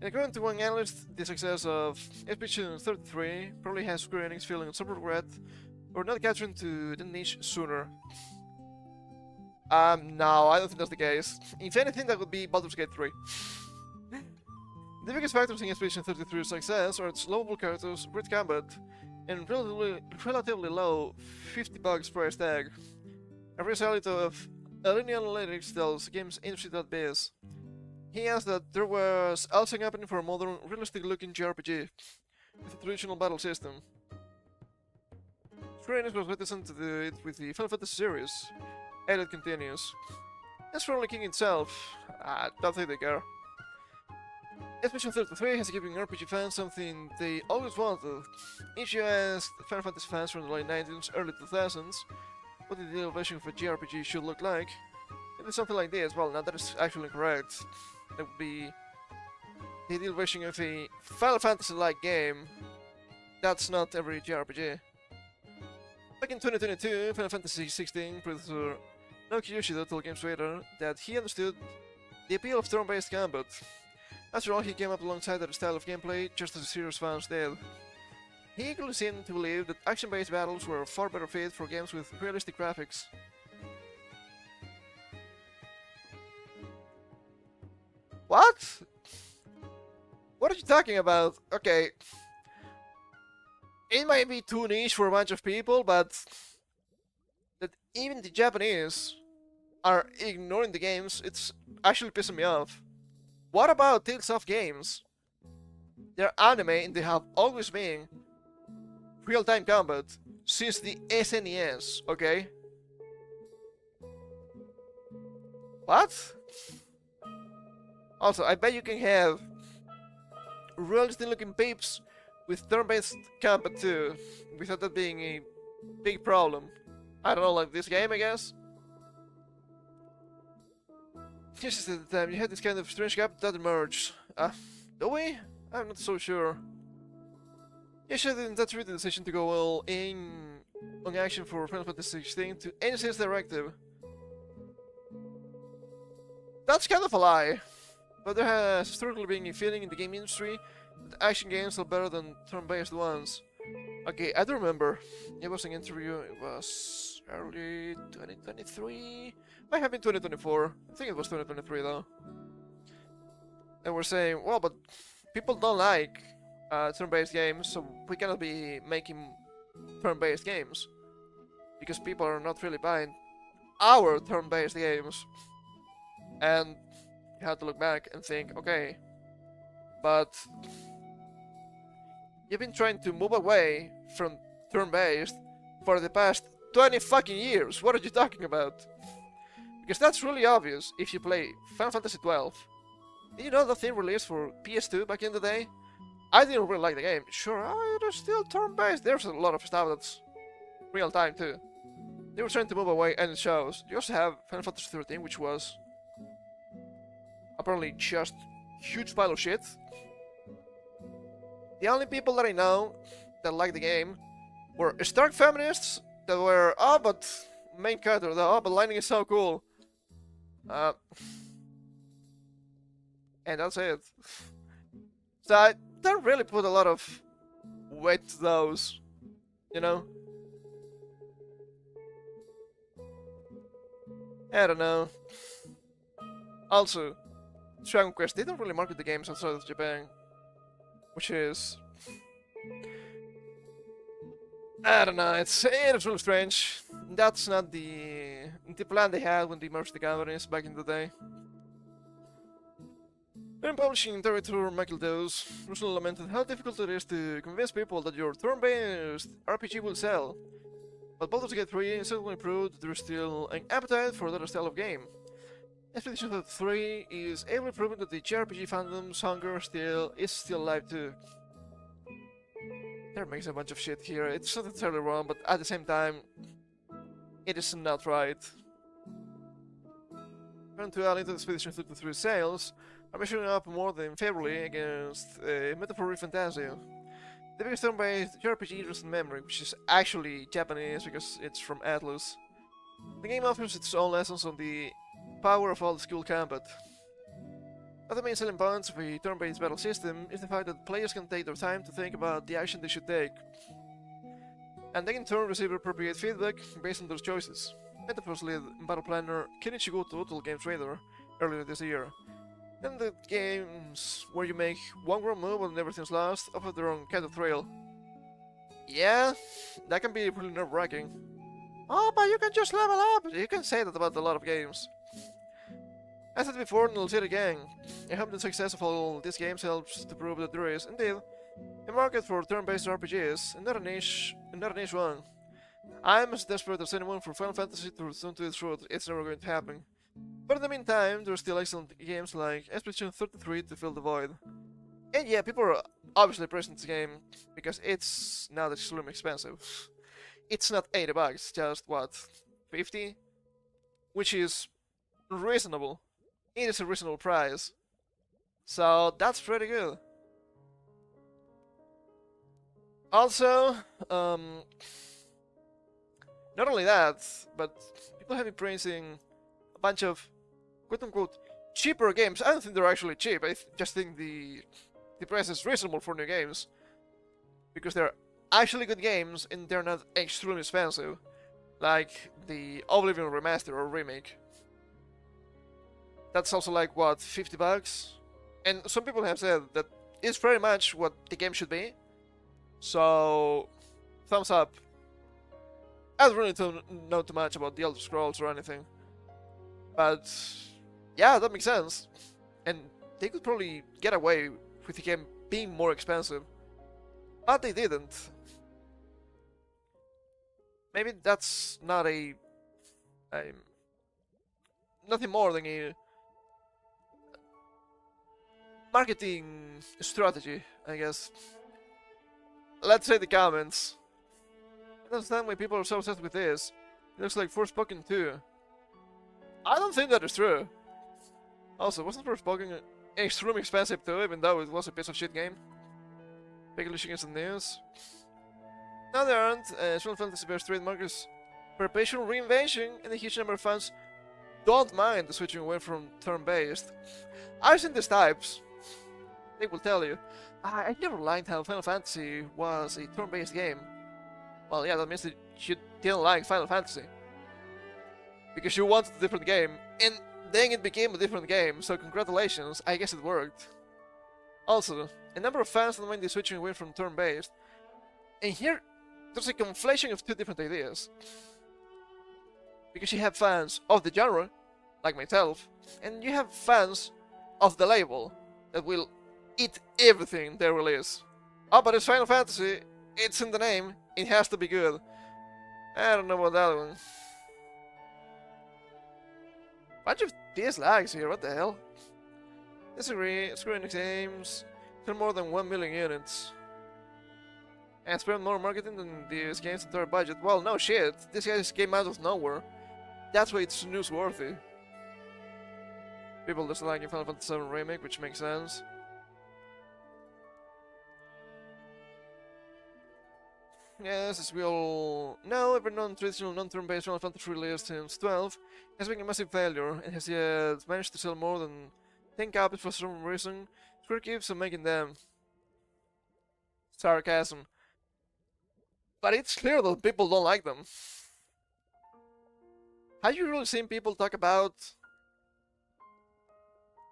And according to one analyst, the success of Expedition 33 probably has Square Enix feeling some regret or not catching to the niche sooner. No, I don't think that's the case. If anything, that would be Baldur's Gate 3. The biggest factors in Expedition 33's success are its lovable characters, great combat, and relatively low $50 price tag. A result of Linear Analytics tells GamesIndustry.biz. He adds that there was also an opening for a modern, realistic-looking JRPG with a traditional battle system. Square Enix was reticent to do it with the Final Fantasy series. Edit continues. As for King itself, I don't think they care. Expedition 33 has given RPG fans something they always wanted. If you asked Final Fantasy fans from the late 90s, early 2000s, what the ideal version of a JRPG should look like, it is something like this. Well, now that is actually correct. It would be the ideal version of a Final Fantasy-like game That's not every JRPG. Back in 2022, Final Fantasy XVI producer Naoki Yoshida told Games Radar that he understood the appeal of turn-based combat. After all, he came up alongside that style of gameplay just as serious fans did. He equally seemed to believe that action-based battles were a far better fit for games with realistic graphics. What? What are you talking about? Okay. It might be too niche for a bunch of people, but that even the Japanese are ignoring the games, it's actually pissing me off. What about Tales of games? They're anime and they have always been real-time combat since the SNES, okay? What? Also, I bet you can have realistic looking peeps with turn-based combat too, without that being a big problem. I don't know, like this game, I guess? Just at the time, you had this kind of strange gap that emerged. Do we? I'm not so sure. Yoshida didn't attribute the decision to go all in on action for Final Fantasy XVI to any sales directive. That's kind of a lie. But there has historically been a feeling in the game industry that action games are better than turn-based ones. Okay, I do remember. It was an interview, it was early 2023? Might have been 2024. I think it was 2023 though. And we're saying, well, but people don't like turn-based games, so we cannot be making turn-based games. Because people are not really buying our turn-based games. And you have to look back and think, okay, but you've been trying to move away from turn-based for the past 20 fucking years. What are you talking about? Because that's really obvious if you play Final Fantasy XII. Did you know that thing released for PS2 back in the day? I didn't really like the game. Sure, it was still turn-based. There's a lot of stuff that's real-time too. They were trying to move away, and it shows. You also have Final Fantasy XIII, which was apparently just huge pile of shit. The only people that I know that like the game were stark feminists that were, oh, but main character, oh, but lighting is so cool. And that's it. So I don't really put a lot of weight to those, you know? I don't know. Also, Dragon Quest didn't really market the games outside of Japan, which is, I don't know, it's really strange. That's not the plan they had when they merged the companies back in the day. When publishing director Michael Dawes recently lamented how difficult it is to convince people that your turn-based RPG will sell. But Baldur's Gate 3 certainly proved that there is still an appetite for that style of game. Expedition 3 is able to prove that the JRPG fandom's hunger is still alive too. They're making a bunch of shit here. It's not entirely wrong, but at the same time, it is not right. According to Allied Expedition 33 sales, are measuring up more than favorably against Metaphor Fantasy, the biggest turn-based JRPG in recent memory, which is actually Japanese because it's from Atlus. The game offers its own lessons on the power of old-school combat. One of the main selling points of a turn-based battle system is the fact that players can take their time to think about the action they should take, and they in turn receive appropriate feedback based on those choices. Metaphor's lead battle planner Kenichi Goto told Games Radar earlier this year. And the games where you make one wrong move and everything's lost offer their own kind of thrill. Yeah, that can be really nerve-wracking. Oh, but you can just level up! You can say that about a lot of games. I said before and I'll say it again. I hope the success of all these games helps to prove that there is, indeed, a market for turn-based RPGs, and not a niche one. I'm as desperate as anyone for Final Fantasy to return to its root. It's never going to happen. But in the meantime, there are still excellent games like Expedition 33 to fill the void. And yeah, people are obviously praising this game because it's not extremely expensive. It's not $80, just what, 50? Which is reasonable. It is a reasonable price. So that's pretty good. Also, not only that, but people have been praising a bunch of quote-unquote cheaper games. I don't think they're actually cheap. I just think the price is reasonable for new games because they're actually good games and they're not extremely expensive, like the Oblivion remaster or remake. That's also like what, $50? And some people have said that it's pretty much what the game should be. So, thumbs up. I don't really know too much about the Elder Scrolls or anything, but yeah, that makes sense. And they could probably get away with the game being more expensive, but they didn't. Maybe that's not a nothing more than a marketing strategy, I guess. Let's say the comments. I don't understand why people are so obsessed with this. It looks like Forspoken 2. I don't think that is true. Also, wasn't Forspoken extremely expensive too, even though it was a piece of shit game? Speculation against the news. No, there aren't. Final Fantasy bears trademark is perpetual reinvention, and a huge number of fans don't mind the switching away from turn-based. I've seen these types. They will tell you. I never liked how Final Fantasy was a turn-based game. Well, yeah, that means that you didn't like Final Fantasy. Because you wanted a different game, and then it became a different game, so congratulations, I guess it worked. Also, a number of fans don't mind the switching away from turn-based. And here, there's a conflation of two different ideas. Because you have fans of the genre, like myself, and you have fans of the label that will eat everything they release. Oh, but it's Final Fantasy, it's in the name, it has to be good. I don't know about that one. Bunch of dislikes here, what the hell? Disagree, Square Enix games sell more than 1 million units. And spend more marketing than these games' entire budget. Well, no shit, this guy came out of nowhere. That's why it's newsworthy. People disliking Final Fantasy VII Remake, which makes sense. Yes, as we all know, every non-traditional, non-turn-based Final Fantasy release since 12 has been a massive failure and has yet managed to sell more than 10 copies for some reason. Square keeps on making them. Sarcasm. But it's clear that people don't like them. Have you really seen people talk about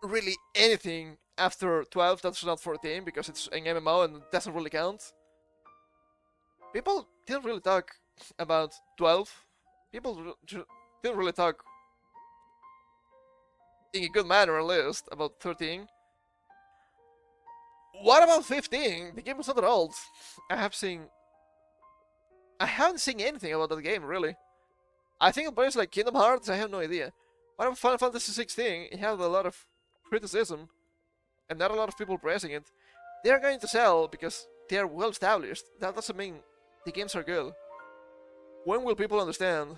really anything after 12 that's not 14 because it's an MMO and it doesn't really count? People didn't really talk about 12. People didn't really talk in a good manner, at least, about 13. What about 15? The game was not that old. I haven't seen anything about that game, really. I think it plays like Kingdom Hearts, I have no idea. What about Final Fantasy 16? It had a lot of criticism, and not a lot of people praising it. They are going to sell because they are well established. That doesn't mean the games are good. When will people understand?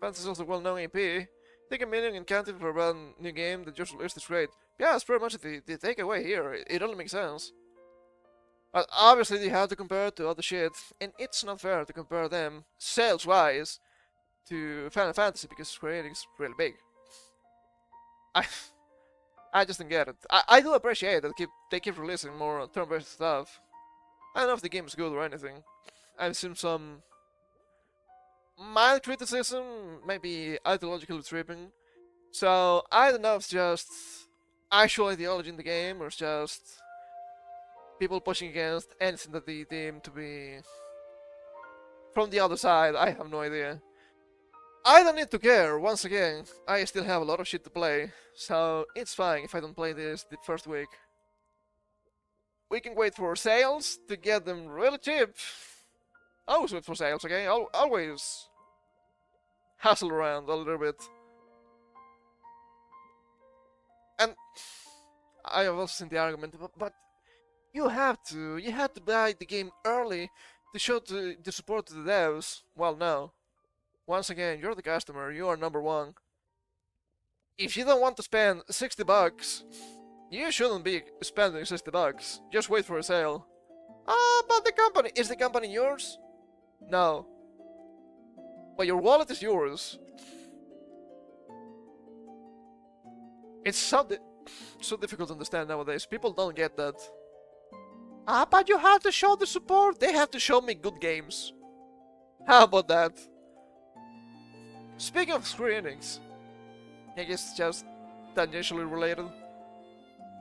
Fantasy is also a well-known IP. Take a million and count it for a brand new game that just released is great. Yeah, it's pretty much the takeaway here. It only makes sense. But obviously you have to compare it to other shit, and it's not fair to compare them, sales-wise, to Final Fantasy because Square Enix is really big. I just don't get it. I do appreciate that they keep releasing more turn-based stuff. I don't know if the game is good or anything. I've seen some mild criticism, maybe ideologically tripping. So I don't know if it's just actual ideology in the game or it's just people pushing against anything that they deem to be from the other side. I have no idea. I don't need to care. Once again, I still have a lot of shit to play, so it's fine if I don't play this the first week. We can wait for sales to get them really cheap. Always wait for sales, okay? Always hustle around a little bit. And I have also seen the argument, but you have to buy the game early to show the support to the devs. Well, no. Once again, you're the customer, you are number one. If you don't want to spend $60 You shouldn't be spending $60. Just wait for a sale. Ah, but the company... Is the company yours? No. But your wallet is yours. It's so difficult to understand nowadays. People don't get that. Ah, but you have to show the support. They have to show me good games. How about that? Speaking of Square Enix, I guess it's just tangentially related.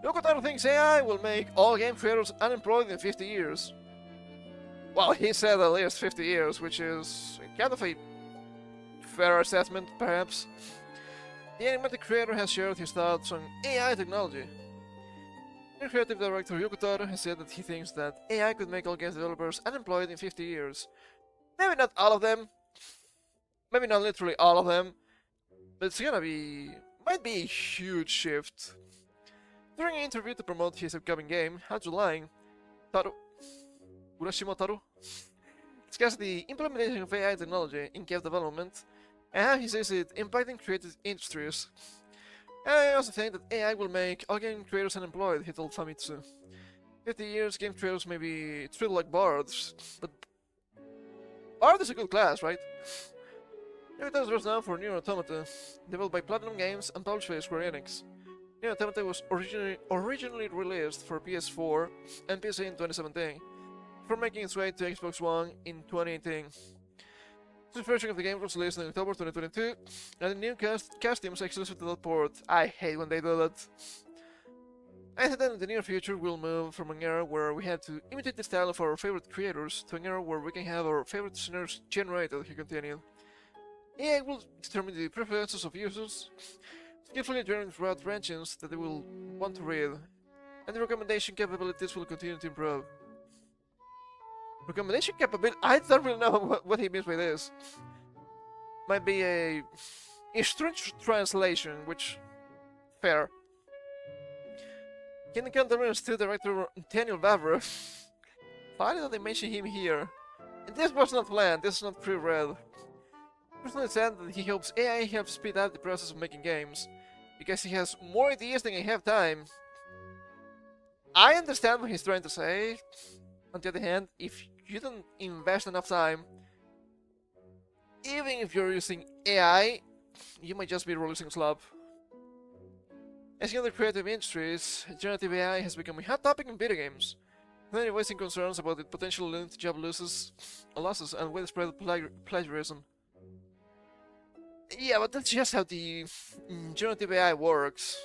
Yoko thinks AI will make all game creators unemployed in 50 years. Well, he said at least 50 years, which is kind of a fair assessment, perhaps. The animated creator has shared his thoughts on AI technology. The creative director Yoko Taro has said that he thinks that AI could make all game developers unemployed in 50 years. Maybe not all of them, maybe not literally all of them, but it's might be a huge shift. During an interview to promote his upcoming game, How's Lying, Urashima Taro discussed the implementation of AI technology in game development and how he sees it impacting creative industries. I also think that AI will make all game creators unemployed, he told Famitsu. 50 years, game creators may be treated like bards, but Bard is a good class, right? New testers now for Nier Automata, developed by Platinum Games and published by Square Enix. Nier Automata was originally released for PS4 and PC in 2017, before making its way to Xbox One in 2018. This version of the game was released in October 2022, and the new custom is exclusive to that port. I hate when they do that. I think that in the near future we'll move from an era where we had to imitate the style of our favorite creators to an era where we can have our favorite scenarios generated, he continued. AI will determine the preferences of users, skillfully generating route ranges that they will want to read, and the recommendation capabilities will continue to improve. Recommendation capability? I don't really know what he means by this. Might be a strange translation, which... fair. Kingdom Come Deliverance 2 director Daniel Vavra. Funny that they mention him here. And this was not planned, this is not pre-read. Personally said that he hopes AI helps speed up the process of making games, because he has more ideas than I have time. I understand what he's trying to say. On the other hand, if you don't invest enough time, even if you're using AI, you might just be releasing slop. As in other creative industries, generative AI has become a hot topic in video games, many voicing concerns about its potential leading to job losses and widespread plagiarism. Yeah, but that's just how the generative AI works.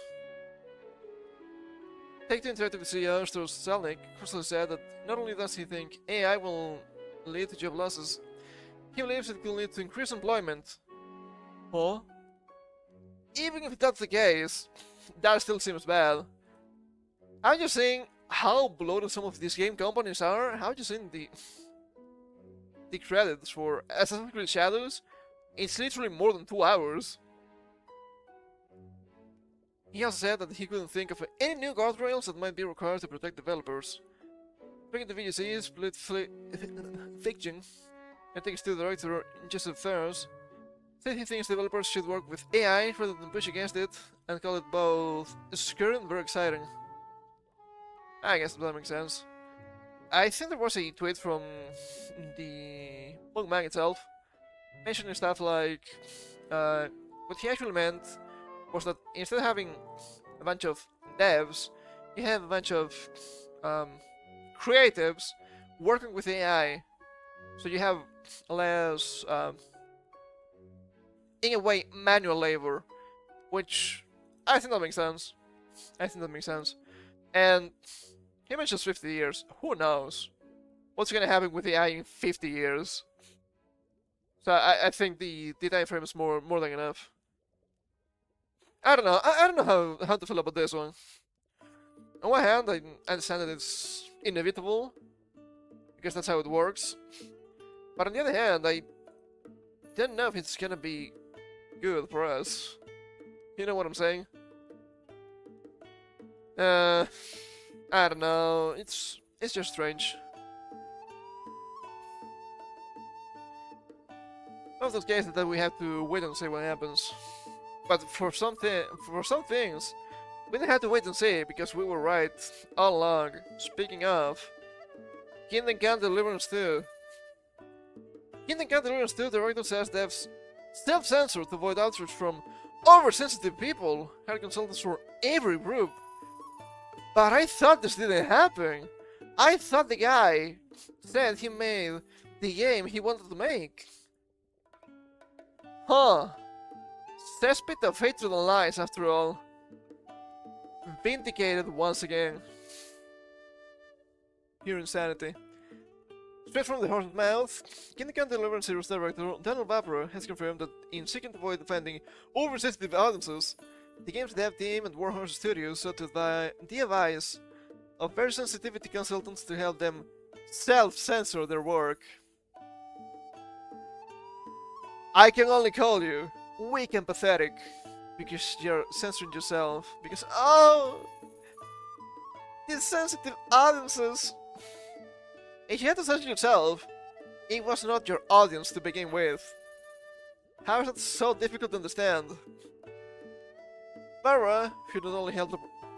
Take-Two Interactive CEO Stor Selnick personally said that not only does he think AI will lead to job losses, he believes it will lead to increased employment. Huh? Even if that's the case, that still seems bad. I'm just saying how bloated some of these game companies are. How just seeing the credits for Assassin's Creed Shadows? It's literally more than 2 hours. He also said that he couldn't think of any new guardrails that might be required to protect developers. Speaking to VGC's split fiction, and thanks to the director Joseph Ferris, said he thinks developers should work with AI rather than push against it, and call it both scary and very exciting. I guess that makes sense. I think there was a tweet from the Punk Mag itself, mentioning stuff like, what he actually meant was that instead of having a bunch of devs, you have a bunch of creatives working with AI. So you have less, in a way, manual labor, which I think that makes sense. And he mentions 50 years. Who knows what's gonna happen with AI in 50 years? So I think the time frame is more than enough. I don't know. I don't know how to feel about this one. On one hand, I understand that it's inevitable, because that's how it works. But on the other hand, I don't know if it's gonna be good for us. You know what I'm saying? I don't know. It's just strange. One of those cases that we have to wait and see what happens. But for some things, We didn't have to wait and see, because we were right all along. Speaking of, Kingdom Come Deliverance 2. Kingdom Come Deliverance 2 director says they've self-censored to avoid outrage from oversensitive people, hired consultants for every group. But I thought this didn't happen. I thought the guy said he made the game he wanted to make. Huh. Cesspit of hatred and lies, after all. Vindicated once again. Pure insanity. Straight from the horse's mouth, Kingdom Come Deliverance Series director Daniel Vapor has confirmed that in seeking to avoid offending oversensitive audiences, the game's dev team and Warhorse Studios sought to the advice of very sensitivity consultants to help them self-censor their work. I can only call you weak and pathetic because you're censoring yourself. Because, oh, these sensitive audiences. If you had to censor yourself, it was not your audience to begin with. How is that so difficult to understand? Mara, who not only helped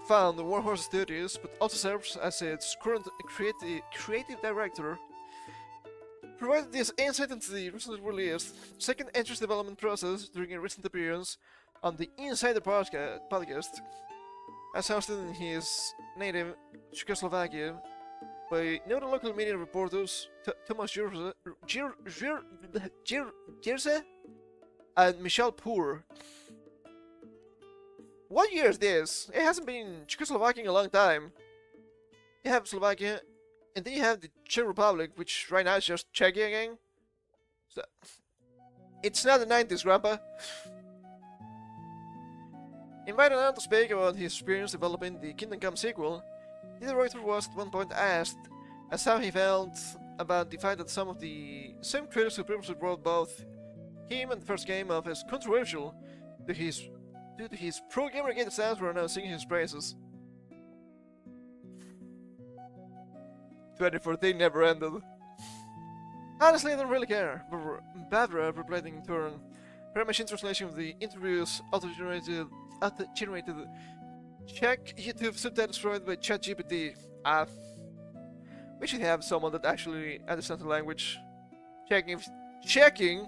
found the Warhorse Studios, but also serves as its current creative director, provided this insight into the recently released second entry's development process during a recent appearance on the Insider podcast, as hosted in his native Czechoslovakia by noted local media reporters Thomas Jerzy and Michel Pour. What year is this? It hasn't been Czechoslovakia in a long time. You have Slovakia, and then you have the Czech Republic, which right now is just Czechia again. So, it's not the 90s, Grandpa. Invited on to speak about his experience developing the Kingdom Come sequel, the director was at one point asked as how he felt about the fact that some of the same critics who previously wrote both him and the first game off as controversial due to his pro-gamer-gated stance were now singing his praises. 2014 never ended. Honestly, I don't really care. Bavra replied in turn. Her machine translation of the interviews auto-generated Czech YouTube subtitles provided by ChatGPT. We should have someone that actually understands the language. Checking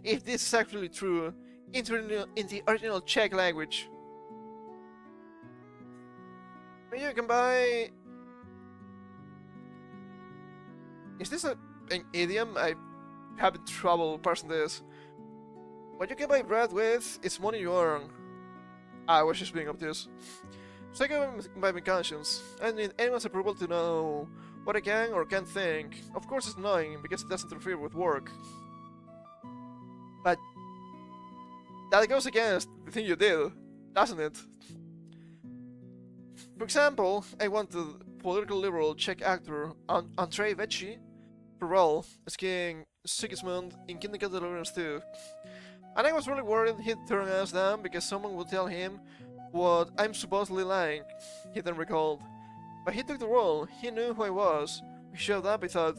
if this is actually true in the original Czech language. Maybe you can buy... Is this an idiom? I'm having trouble parsing this. What you can buy bread with is money you earn. I was just being obtuse. So I can buy my conscience. I need anyone's approval to know what I can or can't think. Of course it's annoying, because it doesn't interfere with work. But that goes against the thing you did, doesn't it? For example, I want the political liberal Czech actor Andrzej Vecchi for role as King Sigismund in Kingdom Come Deliverance 2. And I was really worried he'd turn us down because someone would tell him what I'm supposedly like, he then recalled. But he took the role, he knew who I was. We showed up, I thought,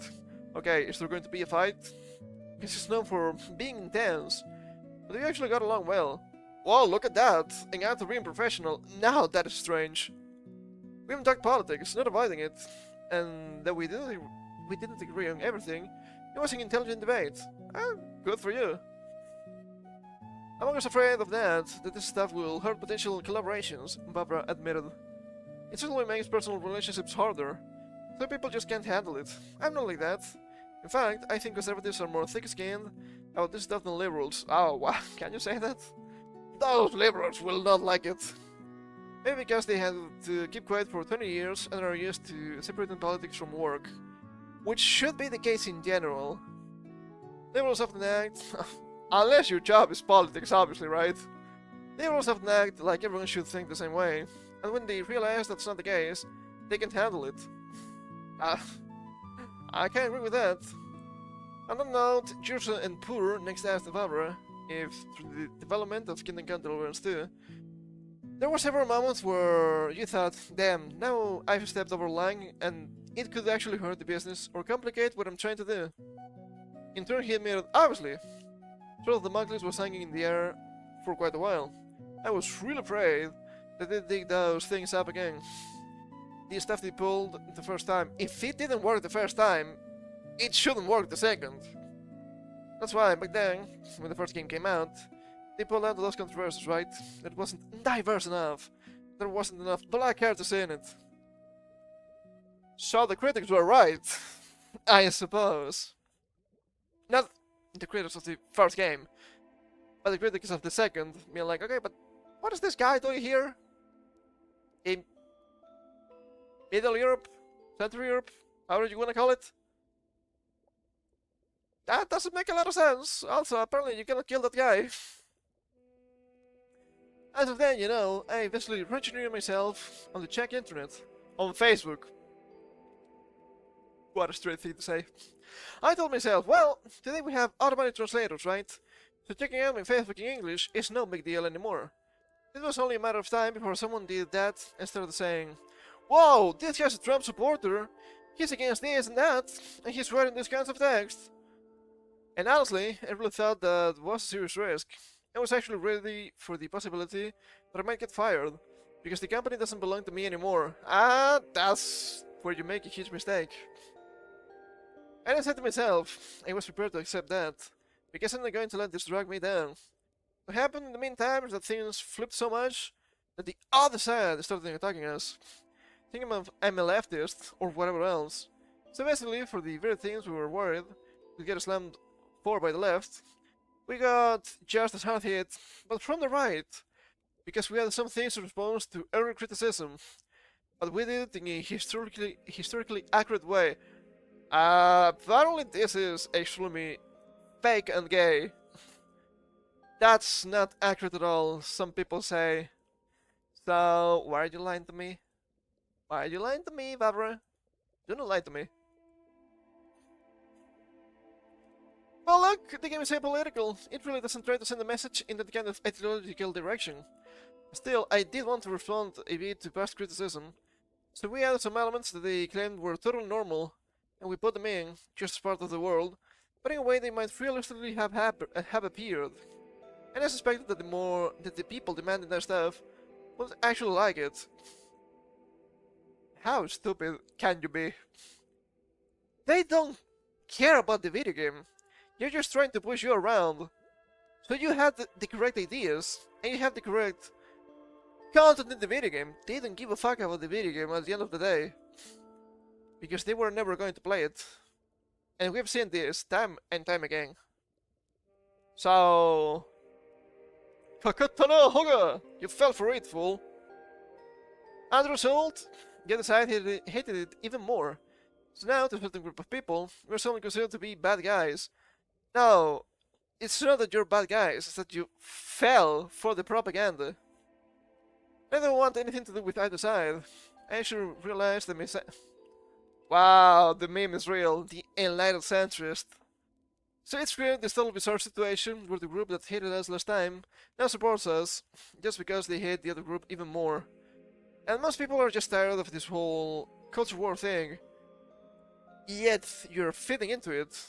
okay, is there going to be a fight? Because he's known for being intense, but we actually got along well. Well, look at that, and after being professional, now that is strange. We haven't talked politics, not avoiding it, and that we didn't agree on everything. It was an intelligent debate. Good for you. I'm always afraid of that this stuff will hurt potential collaborations, Barbara admitted. It certainly makes personal relationships harder. Some people just can't handle it. I'm not like that. In fact, I think conservatives are more thick-skinned about this stuff than liberals. Oh, wow, can you say that? Those liberals will not like it. Maybe because they had to keep quiet for 20 years and are used to separating politics from work. Which should be the case in general. Liberals often act... unless your job is politics, obviously, right? Liberals often act like everyone should think the same way. And when they realize that's not the case, they can't handle it. I can't agree with that. On that note, Jerzy and Pour next asked Barbara if, through the development of Kingdom Come Deliverance 2, there were several moments where you thought, damn, now I've stepped over the line and it could actually hurt the business or complicate what I'm trying to do. In turn, he admitted, obviously. Threat of the Monkeys was hanging in the air for quite a while. I was really afraid They did dig those things up again. The stuff they pulled the first time. If it didn't work the first time, it shouldn't work the second. That's why back then, when the first game came out, they pulled out those controversies, right? That wasn't diverse enough. There wasn't enough black characters in it. So the critics were right, I suppose. Not the critics of the first game, but the critics of the second, being like, okay, but what is this guy doing here? In Middle Europe? Central Europe? However you wanna call it? That doesn't make a lot of sense. Also, apparently you cannot kill that guy. As of then, you know, I eventually re-engineered myself on the Czech internet. On Facebook. What a straight thing to say. I told myself, well, today we have automatic translators, right? So checking out my Facebook in English is no big deal anymore. It was only a matter of time before someone did that and started saying, whoa, this guy's a Trump supporter. He's against this and that, and he's writing these kinds of text. And honestly, I really thought that was a serious risk. I was actually ready for the possibility that I might get fired, because the company doesn't belong to me anymore. Ah, that's where you make a huge mistake. And I said to myself, I was prepared to accept that, because I'm not going to let this drag me down. What happened in the meantime is that things flipped so much that the other side started attacking us. Thinking I'm a leftist, or whatever else. So basically, for the very things we were worried we'd get slammed for by the left, we got just as hard hit, but from the right, because we had some things to respond to early criticism, but we did it in a historically accurate way. Apparently this is actually me fake and gay. That's not accurate at all, some people say. So, why are you lying to me? Why are you lying to me, Barbara? Do not lie to me. Well, look, the game is apolitical. It really doesn't try to send a message in that kind of ideological direction. Still, I did want to respond a bit to past criticism. So we added some elements that they claimed were totally normal, and we put them in, just as part of the world, but in a way they might realistically have appeared. And I suspected that the people demanding their stuff would actually like it. How stupid can you be? They don't care about the video game. They're just trying to push you around. So you had the correct ideas, and you have the correct content in the video game. They don't give a fuck about the video game at the end of the day. Because they were never going to play it. And we've seen this time and time again. So... Kakatana Hoga! You fell for it, fool! As a result, the other side hated it even more. So now, to a certain group of people, we're suddenly considered to be bad guys. No, it's not that you're bad guys, it's that you fell for the propaganda. I don't want anything to do with either side. I actually realized that wow, the meme is real, the enlightened centrist. So it's created this totally bizarre situation where the group that hated us last time now supports us, just because they hate the other group even more. And most people are just tired of this whole culture war thing. Yet you're fitting into it.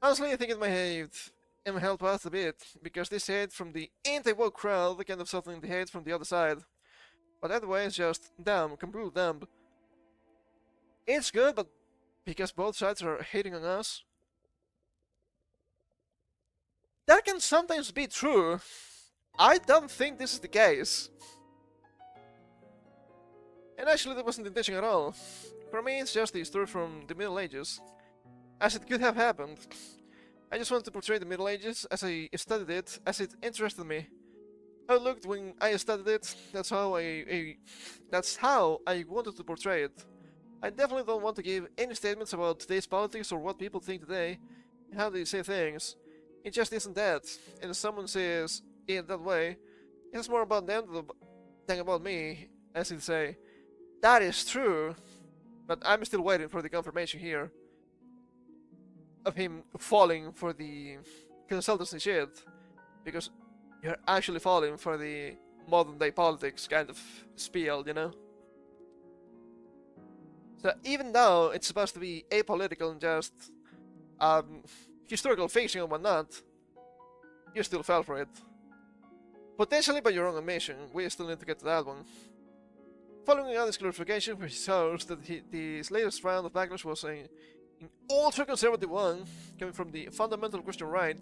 Honestly, I think it might help us a bit, because this hate from the anti-woke crowd kind of softening the hate from the other side. But either way, it's just dumb, completely dumb. It's good, but because both sides are hating on us. That can sometimes be true. I don't think this is the case. And actually, that wasn't the intention at all. For me, it's just a story from the Middle Ages, as it could have happened. I just wanted to portray the Middle Ages as I studied it, as it interested me. How it looked when I studied it, that's how I wanted to portray it. I definitely don't want to give any statements about today's politics or what people think today, and how they say things. It just isn't that, and if someone says it that way, it's more about them than about me, as they say. That is true, but I'm still waiting for the confirmation here of him falling for the consultancy shit, because you're actually falling for the modern day politics kind of spiel, you know? So even though it's supposed to be apolitical and just historical fiction and whatnot, you still fell for it. Potentially by your own admission, we still need to get to that one. Following on his clarification, which shows that his latest round of backlash was an ultra-conservative one, coming from the fundamental Christian right.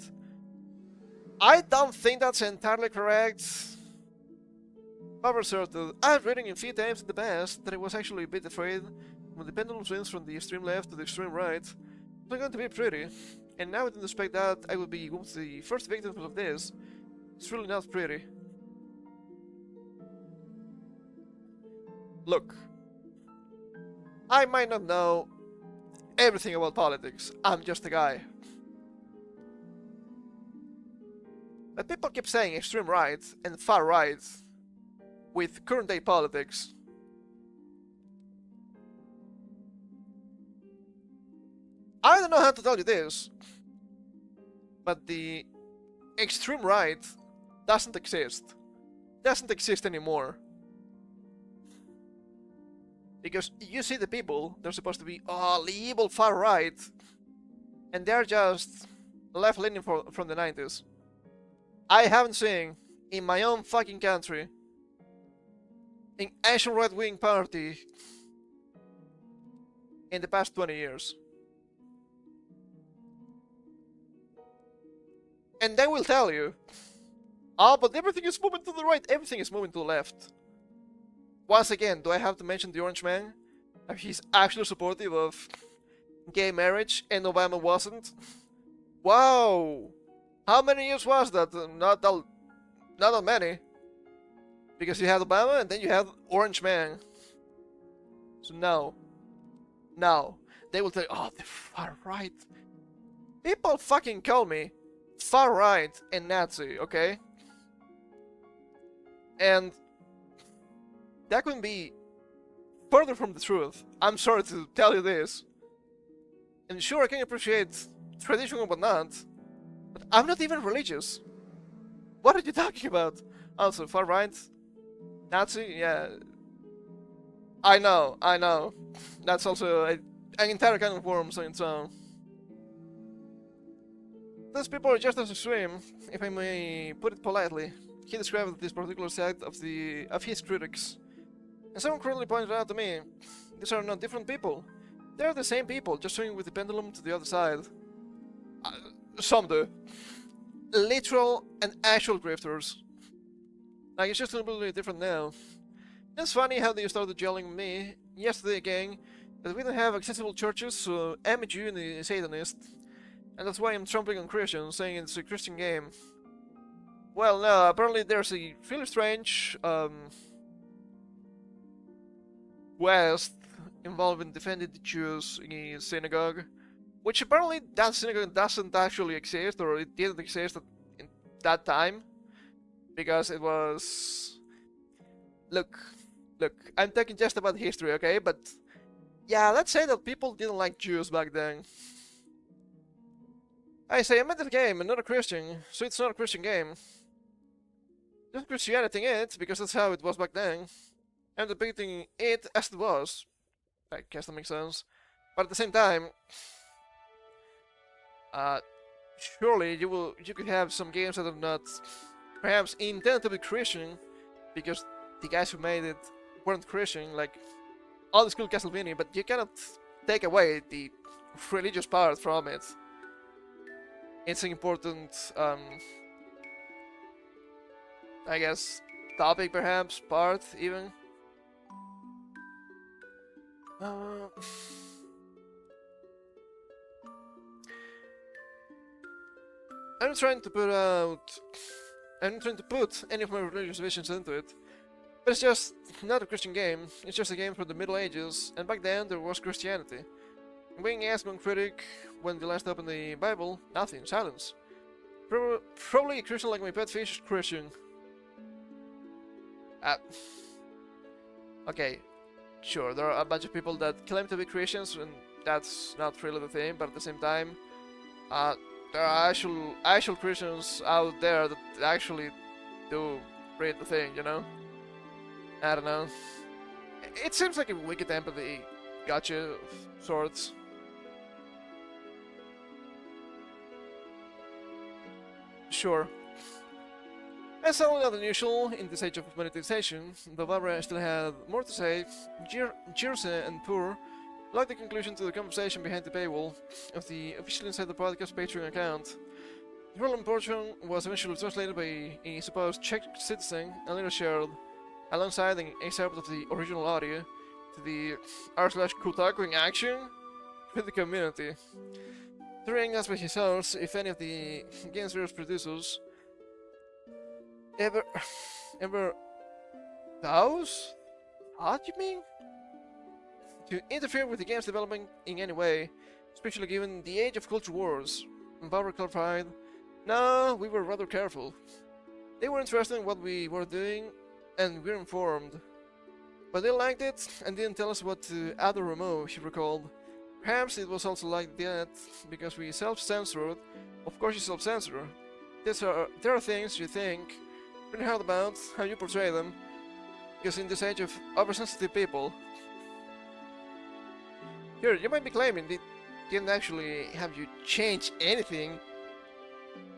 I don't think that's entirely correct. However, asserted, I've read a few times in the past that I was actually a bit afraid when the pendulum swings from the extreme left to the extreme right. It's not going to be pretty, and now I didn't expect that I would be one of the first victims of this. It's really not pretty. Look, I might not know everything about politics. I'm just a guy. But people keep saying extreme right and far right with current day politics. I don't know how to tell you this, but the extreme right doesn't exist. Doesn't exist anymore. Because you see the people, they're supposed to be all evil far right, and they're just left-leaning from the 90s. I haven't seen, in my own fucking country, an actual right-wing party in the past 20 years. And they will tell you, oh, but everything is moving to the right, everything is moving to the left. Once again, do I have to mention the Orange Man? He's actually supportive of gay marriage and Obama wasn't? Wow! How many years was that? Not that many. Because you had Obama and then you had Orange Man. So now, they will tell you, oh, the far right. People fucking call me far right and Nazi, okay? And that couldn't be further from the truth. I'm sorry to tell you this. And sure, I can appreciate tradition and whatnot, but I'm not even religious. What are you talking about? Also, far right? Nazi? Yeah. I know. That's also an entire kind of worms on its own. These people are just as extreme, if I may put it politely. He described this particular side of his critics. And someone currently pointed out to me, these are not different people. They're the same people, just swinging with the pendulum to the other side. Some do. Literal and actual grifters. Like, it's just a little bit different now. It's funny how they started yelling me yesterday again that we don't have accessible churches, so I'm a Jew and a Satanist. And that's why I'm trampling on Christians, saying it's a Christian game. Well, no, apparently there's a really strange, West involving defending the Jews in a synagogue, which apparently that synagogue doesn't actually exist, or it didn't exist in that time, because it was... Look, I'm talking just about history, okay, but yeah, let's say that people didn't like Jews back then. I say, I'm in the game, I'm not a Christian, so it's not a Christian game. There's Christianity in it, because that's how it was back then. I'm depicting it as it was. I guess that makes sense. But at the same time, surely you could have some games that are not perhaps intended to be Christian, because the guys who made it weren't Christian, like old school Castlevania, but you cannot take away the religious part from it. It's an important, I guess, topic perhaps, part even. I'm not trying to put any of my religious visions into it, but it's just not a Christian game. It's just a game from the Middle Ages, and back then there was Christianity. Being asked by a critic when the last opened the Bible, nothing, silence. Probably a Christian like my pet fish, Christian. Okay, sure, there are a bunch of people that claim to be Christians, and that's not really the thing, but at the same time, there are actual Christians out there that actually do read the thing, you know? I don't know. It seems like a wicked empathy gotcha of sorts. Sure. And certainly not unusual in this age of monetization, though Barbara still had more to say. Jersey and Poor liked the conclusion to the conversation behind the paywall of the official Inside the Podcast Patreon account. The relevant portion was eventually translated by a supposed Czech citizen and later shared, alongside an excerpt of the original audio, to the r/Kotaku in action with the community. Turing asked by his source if any of the game's various producers ever those? What do you mean? To interfere with the game's development in any way, especially given the age of culture wars. Barbara clarified, no, we were rather careful. They were interested in what we were doing, and we were informed. But they liked it, and didn't tell us what to add or remove, he recalled. Perhaps it was also like that, because we self-censored. Of course you self-censor. There are things you think really hard about, how you portray them, because in this age of oversensitive people, here, you might be claiming they didn't actually have you change anything,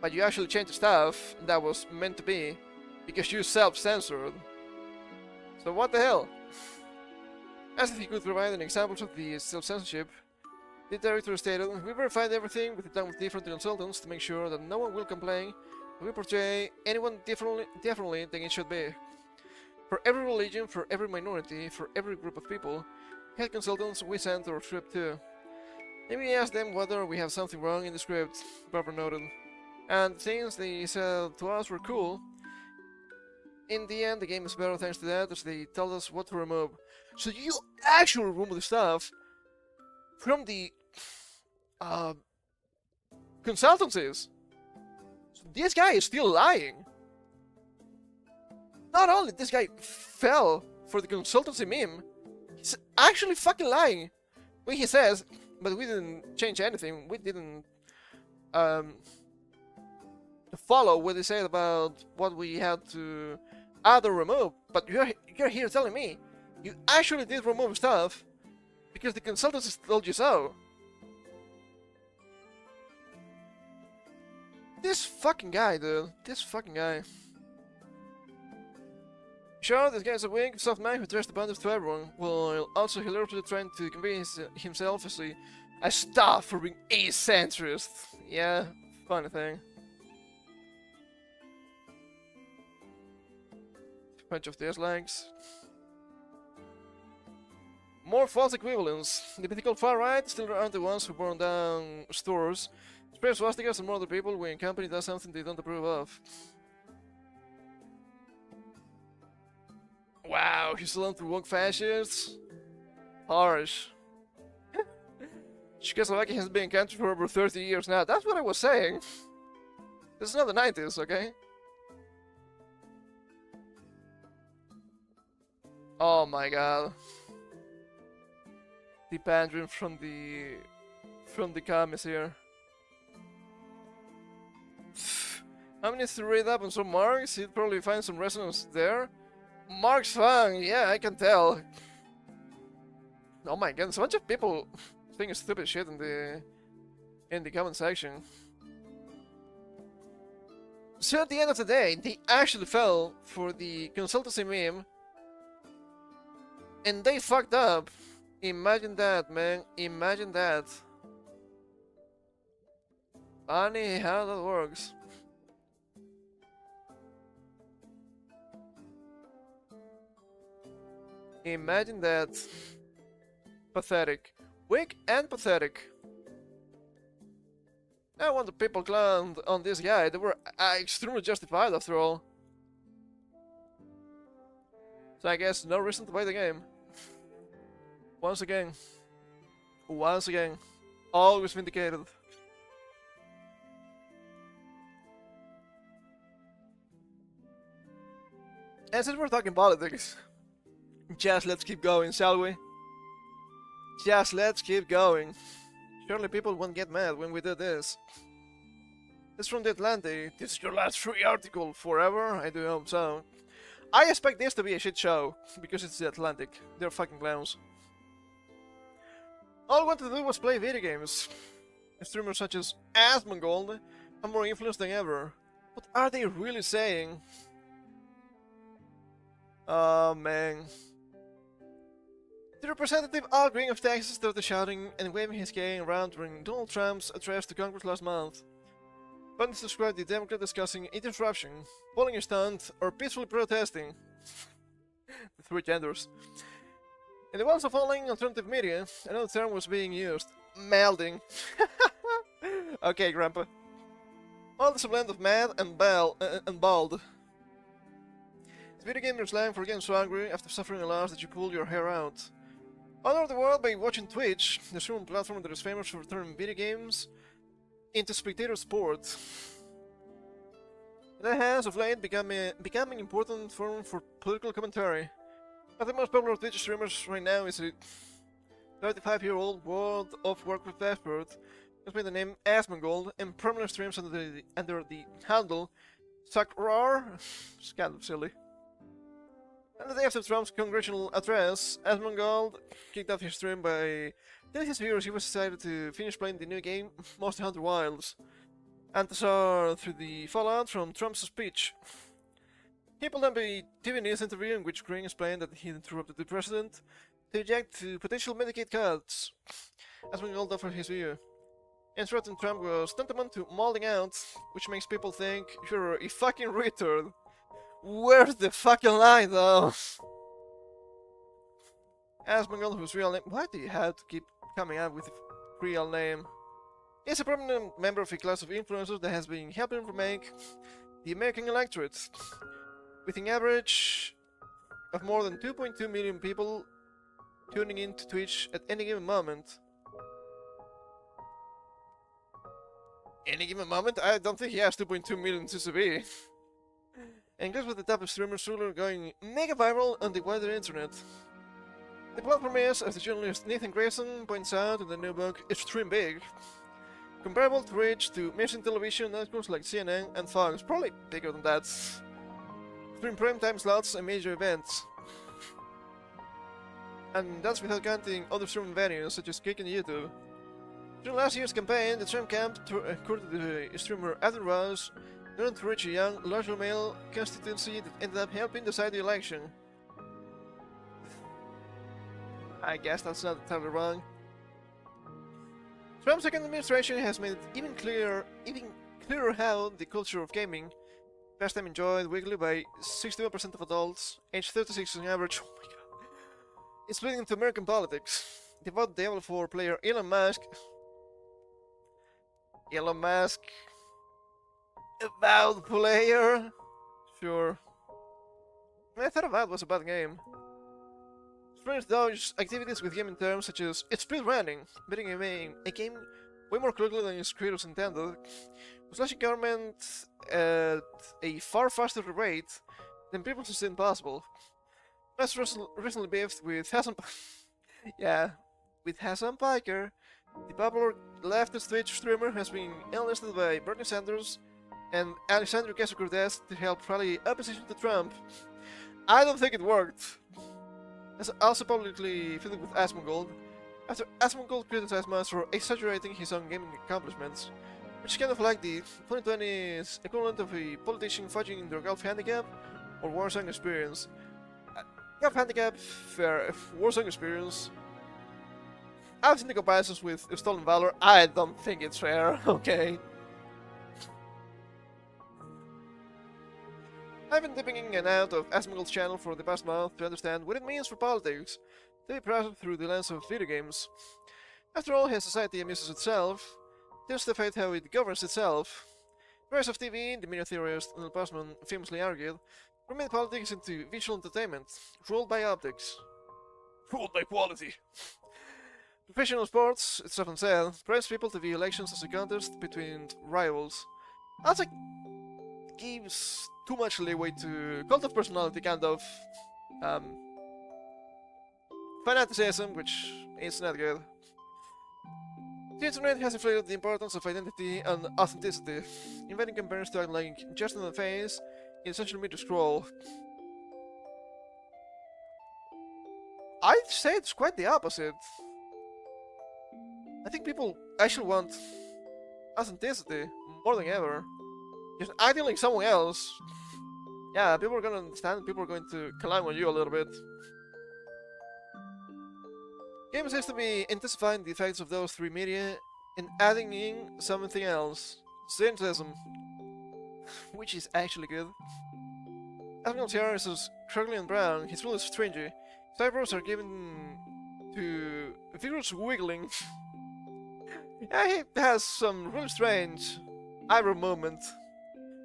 but you actually changed stuff that was meant to be, because you self-censored. So what the hell? As if he could provide an example of the self-censorship, the director stated, we verified everything with different consultants to make sure that no one will complain if we portray anyone differently than it should be. For every religion, for every minority, for every group of people, we had consultants we sent our script to. Then we asked them whether we have something wrong in the script, Barbara noted. And things they said to us were cool. In the end, the game is better thanks to that, as they told us what to remove. So you actually remove the stuff from the consultancies. So this guy is still lying. Not only this guy fell for the consultancy meme, he's actually fucking lying when he says, but we didn't change anything, we didn't follow what they said about what we had to add or remove. But you're here telling me you actually did remove stuff because the consultants told you so. This fucking guy, dude. This fucking guy. Sure, this guy's a weak, soft man who tries to bond to everyone, while also hilariously trying to convince himself as a staff for being a centrist. Yeah, funny thing. Bunch of dislikes. More false equivalents. The mythical far right still aren't the ones who burn down stores, spray swastikas and murder people when company does something they don't approve of. Wow, he's still on to woke fascists? Harsh. Czechoslovakia has been a country for over 30 years now. That's what I was saying. This is not the 90s, okay? Oh my god. The pandering from the commies here. I'm needs to read up on some Marx, he'd probably find some resonance there. Marx fun, yeah, I can tell. Oh my god, there's a bunch of people saying stupid shit in the comment section. So at the end of the day, they actually fell for the consultancy meme. And they fucked up. Imagine that, man. Imagine that. Funny how that works. Imagine that. Pathetic. Weak and pathetic. I want the people clowned on this guy. They were extremely justified after all. So I guess no reason to buy the game. Once again. Once again. Always vindicated. And since we're talking politics, just let's keep going, shall we? Just let's keep going. Surely people won't get mad when we do this. It's from the Atlantic. This is your last free article forever? I do hope so. I expect this to be a shit show, because it's the Atlantic. They're fucking clowns. All I wanted to do was play video games. Streamers such as Asmongold have more influence than ever. What are they really saying? Oh man. The representative Al Green of Texas started shouting and waving his cane around during Donald Trump's address to Congress last month. Pundits described the Democrat discussing interruption, pulling a stunt, or peacefully protesting. The three genders. In the ones of following alternative media, another term was being used. Melding. Okay, Grandpa. All is a blend of mad and bald. It's video gamer slang for getting so angry after suffering a loss that you pull your hair out. All over the world by watching Twitch, the streaming platform that is famous for turning video games into spectator sport. That has of late become an important forum for political commentary. I think the most popular Twitch streamers right now is a 35-year-old World of Warcraft expert who's made the name Asmongold and permanently streams under the handle Sakrar. It's kind of silly. And the day after Trump's congressional address, Asmongold kicked off his stream by telling his viewers he was excited to finish playing the new game Monster Hunter Wilds, and to saw through the fallout from Trump's speech. He pulled up a TV News interview in which Green explained that he interrupted the president to object to potential Medicaid cuts, Asmongold offered his view. Interrupting Trump was tantamount to molding out, which makes people think you're a fucking retard. Where's the fucking line, though? Asmongold, whose real name... Why do you have to keep coming up with a real name? He's a prominent member of a class of influencers that has been helping remake the American electorate, with an average of more than 2.2 million people tuning in to Twitch at any given moment. Any given moment? I don't think he has 2.2 million CCB. And goes with the type of streamer ruler going mega viral on the wider internet. The platform is, as the journalist Nathan Grayson points out in the new book, extreme big. Comparable to reach to mainstream television networks like CNN and Fox, probably bigger than that. Stream prime time slots and major events. And that's without counting other streaming venues such as Kick and YouTube. During last year's campaign, the Trump camp courted the streamer Adam Ross in order to reach a young, largely male constituency that ended up helping decide the election. I guess that's not entirely wrong. Trump's second administration has made it even clearer how the culture of gaming, pastime enjoyed weekly by 61% of adults, aged 36 on average, oh my god, is bleeding into American politics. Devout devil for player Elon Musk, Avowed player? Sure. I thought Avowed was a bad game. Streamers dodge activities with gaming terms such as it's speedrunning, beating a game way more quickly than its creators intended, slashing government at a far faster rate than people sustained possible. Let's recently beefed with Hassan Piker. The popular leftist Twitch streamer has been enlisted by Bernie Sanders and Alexandria Ocasio-Cortez to help rally opposition to Trump. I don't think it worked. As also publicly feuded with Asmongold, after Asmongold criticized Musk for exaggerating his own gaming accomplishments, which is kind of like the 2020's equivalent of a politician fudging their golf handicap or Warzone experience. Golf handicap, fair. Warzone experience. I've seen the comparisons with Stolen Valor. I don't think it's fair, okay? I've been dipping in and out of Asmongold's channel for the past month to understand what it means for politics to be processed through the lens of video games. After all, his society amuses itself, tends to affect how it governs itself. The rise of TV, the media theorist Neil Postman famously argued, remade politics into visual entertainment, ruled by optics. Ruled by quality. Professional sports, it's often said, press people to view elections as a contest between rivals. That's like gives too much leeway to cult of personality kind of fanaticism, which is not good. The internet has inflated the importance of identity and authenticity, inviting comparisons to act like just in the face in social media scroll. I'd say it's quite the opposite. I think people actually want authenticity more than ever. Just acting like someone else. Yeah, people are gonna understand, people are going to climb on you a little bit. Game seems to be intensifying the effects of those three media and adding in something else. Scientism. Which is actually good. Admiral's hair is curly and brown, his rule is stringy. His eyebrows are given to vigorous wiggling. Yeah, he has some really strange eyebrow movement.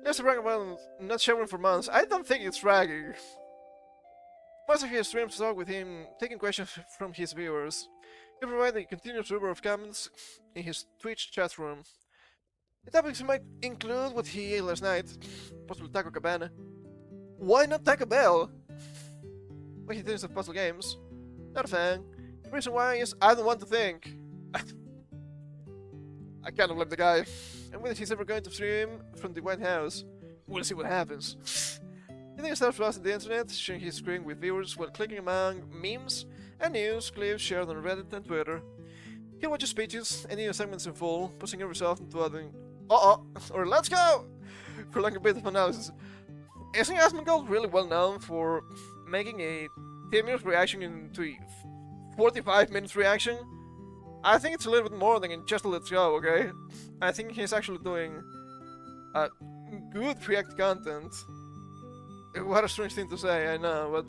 He has to brag about not showering for months. I don't think it's bragging. Most of his streams talk with him, taking questions from his viewers. He provides a continuous number of comments in his Twitch chat room. The topics might include what he ate last night, possibly Taco Cabana. Why not Taco Bell? What he thinks of puzzle games. Not a fan. The reason why is I don't want to think. I kind of blame the guy. And whether he's ever going to stream from the White House, we'll see what happens. He then starts browsing the internet, sharing his screen with viewers while clicking among memes and news clips shared on Reddit and Twitter. He watches speeches and news segments in full, posting every so often to adding or let's go for like a bit of analysis. Isn't Asmongold really well known for making a 10-minute reaction into a 45-minute reaction? I think it's a little bit more than just a let's go, okay? I think he's actually doing good react content. What a strange thing to say, I know, but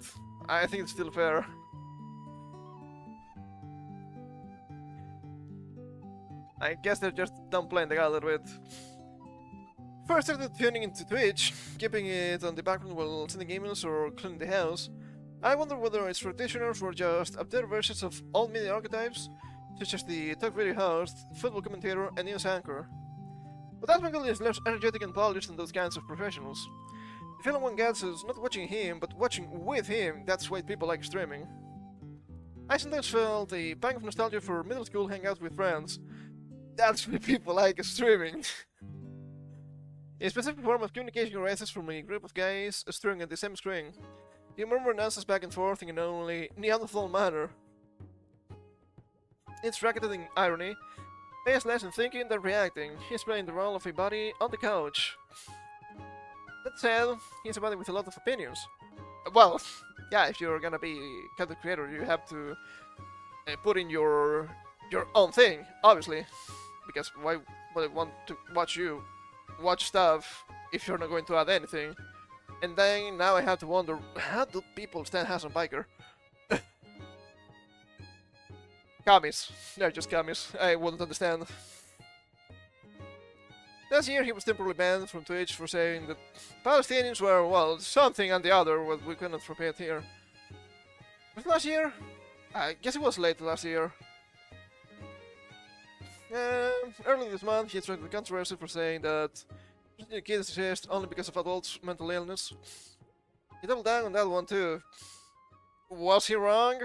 I think it's still fair. I guess they're just downplaying the guy a little bit. First I started tuning into Twitch, keeping it on the background while sending emails or cleaning the house. I wonder whether its practitioners were just updated versions of old media archetypes, such as the talk video host, football commentator, and news anchor. But Asmongold is less energetic and polished than those kinds of professionals. The feeling one gets is not watching him, but watching with him. That's why people like streaming. I sometimes felt a pang of nostalgia for middle school hangouts with friends. That's why people like streaming. A specific form of communication arises from a group of guys staring at the same screen. You murmur nonsense back and forth in an only Neanderthal manner. It's racketing irony. Pays less in thinking than reacting. He's playing the role of a body on the couch. That said, he's a body with a lot of opinions. Well, yeah, if you're gonna be content creator, you have to put in your own thing, obviously. Because why would I want to watch stuff if you're not going to add anything? And then now I have to wonder, how do people stand Hassan Biker? Commies. They're just commies. I wouldn't understand. Last year he was temporarily banned from Twitch for saying that Palestinians were, well, something and the other, what we cannot repeat here. Was it last year? I guess it was late last year. Early this month he attracted controversy for saying that kids exist only because of adults' mental illness. He doubled down on that one too. Was he wrong?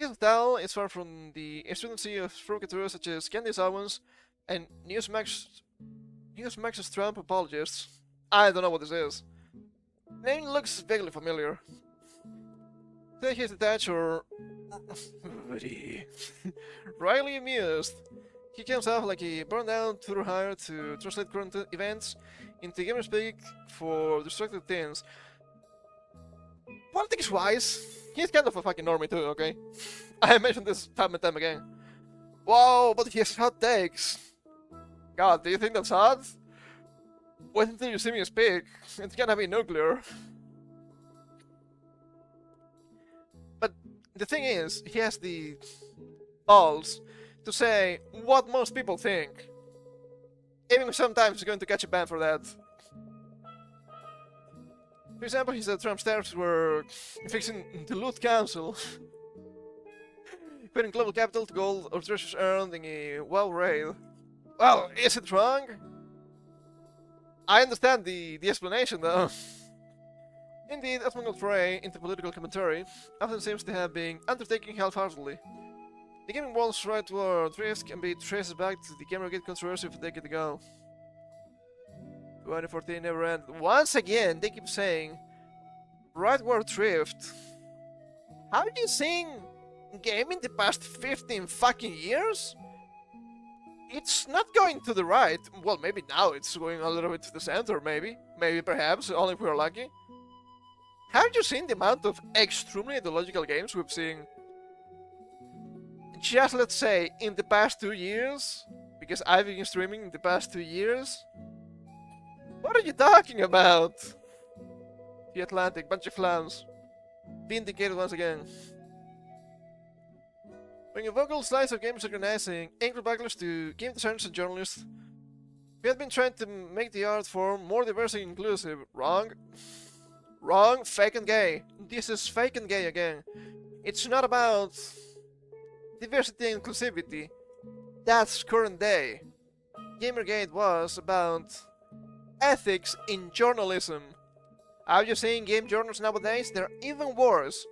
His style is far from the instrumency of provocateurs such as Candace Owens and Newsmax's Trump apologists. I don't know what this is. Name looks vaguely familiar. Say he's detached or Riley amused. He comes off like a burned-down tutor hired to translate current events into gamer speak for distracted teens. Politics-wise, he's kind of a fucking normie too, okay? I mentioned this time and time again. Wow, but he has hot takes. God, do you think that's hot? Wait until you see me speak. It's gonna be nuclear. But the thing is, he has the balls to say what most people think. Even sometimes he's going to catch a ban for that. For example, he said Trump's tariffs were fixing the loot council. Putting global capital to gold or treasures earned in a WoW raid. Well, is it wrong? I understand the explanation though. Indeed, Asmongold's foray into political commentary often seems to have been undertaken half-heartedly. The gaming world's right-ward drift can be traced back to the Gamergate controversy of a decade ago. 2014 never ended. Once again, they keep saying right-ward drift. How have you seen gaming the past 15 fucking years? It's not going to the right. Well, maybe now it's going a little bit to the center, maybe. Maybe, perhaps, only if we're lucky. Have you seen the amount of extremely ideological games we've seen? Just let's say in the past 2 years, because I've been streaming in the past 2 years. What are you talking about? The Atlantic, bunch of clowns. Vindicated once again. Bring a vocal slice of gamers organizing, angry backlash to game designers and journalists. We have been trying to make the art form more diverse and inclusive. Wrong. Wrong. Fake and gay. This is fake and gay again. It's not about diversity and inclusivity. That's current day. Gamergate was about ethics in journalism. Are you saying game journals nowadays? They're even worse.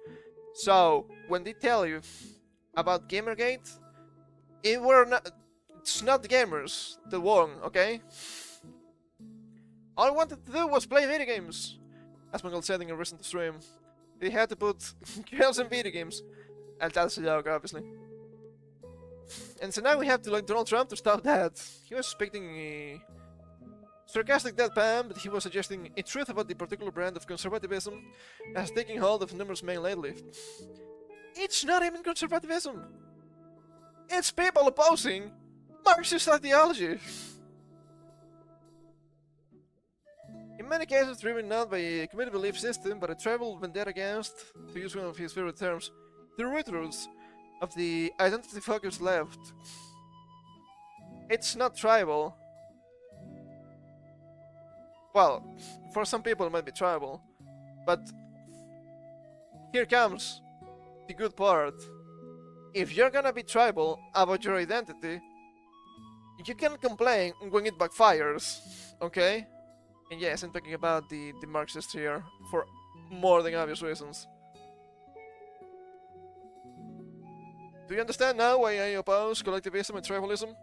So, when they tell you about Gamergate, it's not the gamers that won, okay? All I wanted to do was play video games, as Miguel said in a recent stream. They had to put girls in video games, and that's a joke, obviously. And so now we have to like Donald Trump to stop that. He was expecting a sarcastic deadpan, but he was suggesting a truth about the particular brand of conservatism that has taken hold of numerous men lately. It's not even conservatism. It's people opposing Marxist ideology. In many cases driven not by a committed belief system, but a tribal vendetta against, to use one of his favorite terms, the rooters of the identity-focused left. It's not tribal. Well, for some people it might be tribal, but here comes the good part. If you're gonna be tribal about your identity, you can complain when it backfires, okay? And yes, I'm talking about the Marxists here, for more than obvious reasons. Do you understand now why I oppose collectivism and tribalism?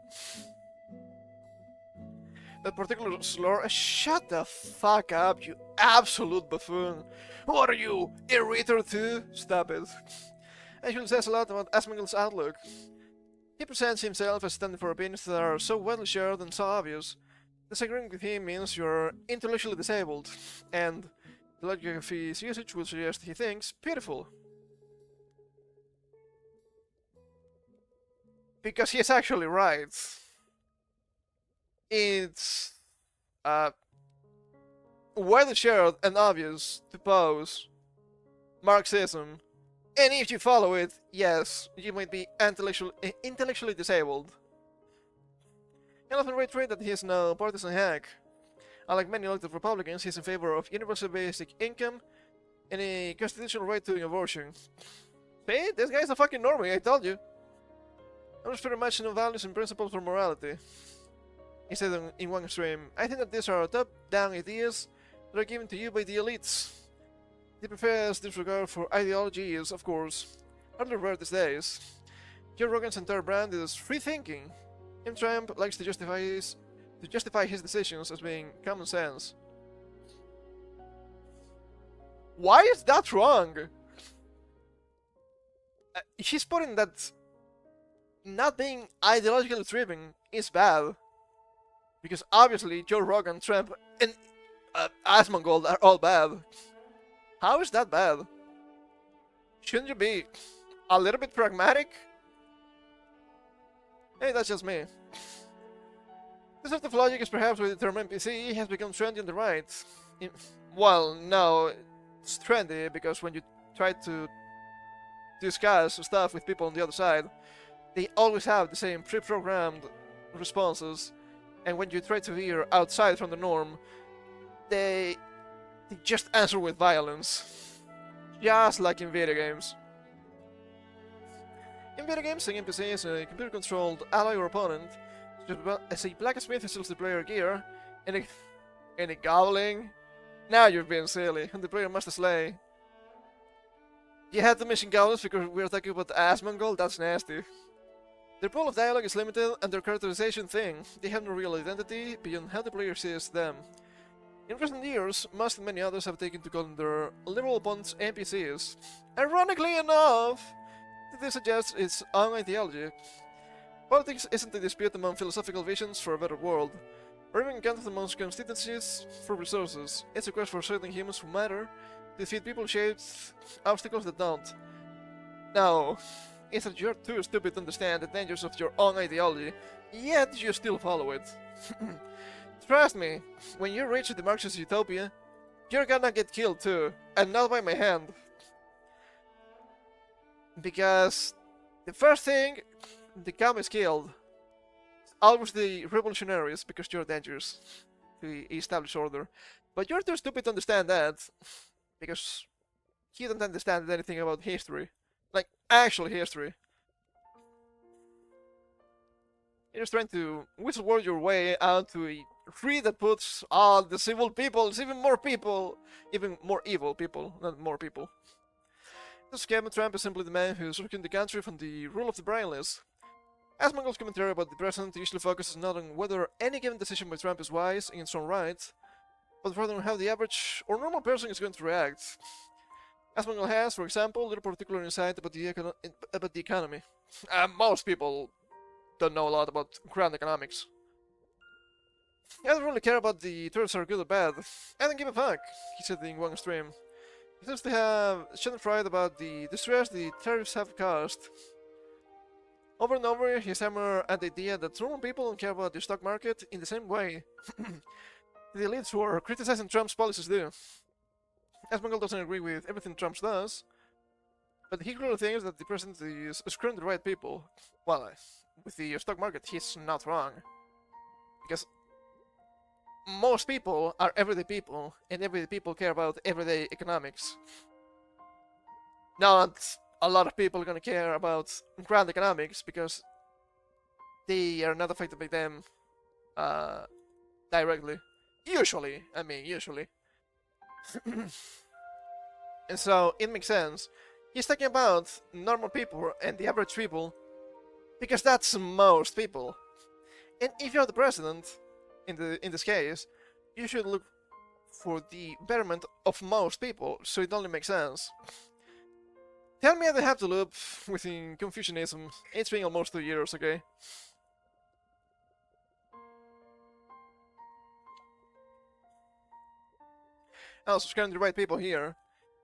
That particular slur— shut the fuck up, you absolute buffoon! What are you, a reader too? Stop it. Actually says a lot about Asmongold's outlook. He presents himself as standing for opinions that are so widely shared and so obvious. Disagreeing with him means you're intellectually disabled, and the logic of his usage will suggest he thinks beautiful. Because he's actually right. It's widely shared and obvious to oppose Marxism, and if you follow it, yes, you might be intellectually disabled. He'll often reiterate that he is no partisan hack. Unlike many elected Republicans, he's in favor of universal basic income and a constitutional right to abortion. See? This guy's a fucking normie, I told you. I'm just very much no values and principles for morality. He said in one stream, I think that these are top-down ideas that are given to you by the elites. He prefers disregard for ideology is, of course, hardly rare these days. Joe Rogan's entire brand is free thinking, and Trump likes to justify his decisions as being common sense. Why is that wrong? He's putting that not being ideologically driven is bad. Because obviously Joe Rogan, Trump, and Asmongold are all bad. How is that bad? Shouldn't you be a little bit pragmatic? Hey, that's just me. This sort of logic is perhaps why the term NPC has become trendy on the right. Well, no, it's trendy because when you try to discuss stuff with people on the other side, they always have the same pre-programmed responses, and when you try to veer outside from the norm, they just answer with violence. Just like in video games. In video games, an NPC is a computer-controlled ally or opponent, as a blacksmith who sells the player gear, and a goblin. Now you're being silly, and the player must slay. You had to mention goblins because we're talking about Asmongold? That's nasty. Their pool of dialogue is limited, and their characterization thin. They have no real identity beyond how the player sees them. In recent years, most and many others have taken to calling their liberal opponents NPCs. Ironically enough, this suggests its own ideology. Politics isn't a dispute among philosophical visions for a better world, or even contest amongst constituencies for resources. It's a quest for certain humans who matter, defeat people-shaped obstacles that don't. No, it's that you're too stupid to understand the dangers of your own ideology, yet you still follow it. Trust me, when you reach the Marxist utopia, you're gonna get killed too, and not by my hand. Because the first thing, the cow is killed. Always the revolutionaries, because you're dangerous to the established order. But you're too stupid to understand that, because you don't understand anything about history. Like, actual history. You're just trying to whistle your way out to a tree that puts all the civil people, even more evil people, not more people. This scam Trump is simply the man who's rescuing the country from the rule of the brainless. As Mongols' commentary about the president usually focuses not on whether any given decision by Trump is wise in its own right, but rather on how the average or normal person is going to react. As Mongol has, for example, little particular insight about the economy. Most people don't know a lot about ground economics. I don't really care about the tariffs are good or bad. I don't give a fuck, he said in one stream. He seems to have shed fright about the distress the tariffs have caused. Over and over, he's hammered at the idea that normal people don't care about the stock market in the same way the elites who are criticizing Trump's policies do. As Mongol doesn't agree with everything Trump does, but he clearly thinks that the president is screwing the right people. Well, with the stock market, he's not wrong. Because most people are everyday people, and everyday people care about everyday economics. Not a lot of people are gonna care about ground economics because they are not affected by them directly. Usually. And so it makes sense. He's talking about normal people and the average people because that's most people. And if you're the president, in this case, you should look for the betterment of most people, so it only makes sense. Tell me I don't have to loop within Confucianism. It's been almost 2 years, okay? Also scaring the right people here,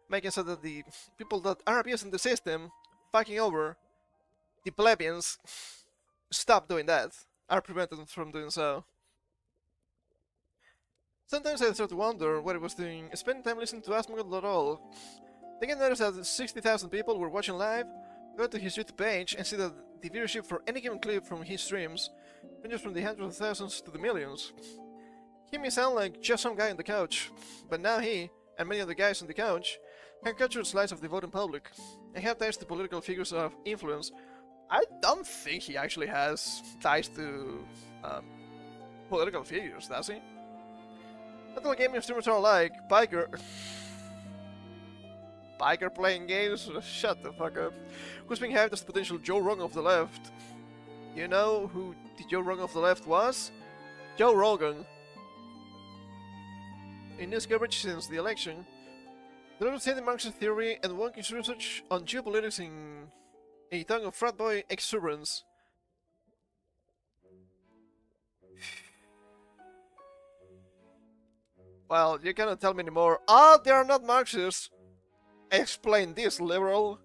making so that the people that are abusing the system, fucking over the plebeians, stop doing that, are prevented from doing so. Sometimes I start to wonder what I was doing, spending time listening to Asmongold at all. Then I noticed that 60,000 people were watching live, go to his YouTube page and see that the viewership for any given clip from his streams ranges from the hundreds of thousands to the millions. He may sound like just some guy on the couch, but now he, and many of the guys on the couch, can capture a slice of the voting public, and have ties to political figures of influence. I don't think he actually has ties to political figures, does he? Not all gaming streamers are like Biker playing games? Shut the fuck up. Who's being hyped as the potential Joe Rogan of the left? You know who the Joe Rogan of the left was? Joe Rogan. In news coverage since the election, there was the Marxist theory and wonkish research on geopolitics in a tongue of frat boy exuberance. Well, you cannot tell me anymore. Ah, they are not Marxists. Explain this, liberal.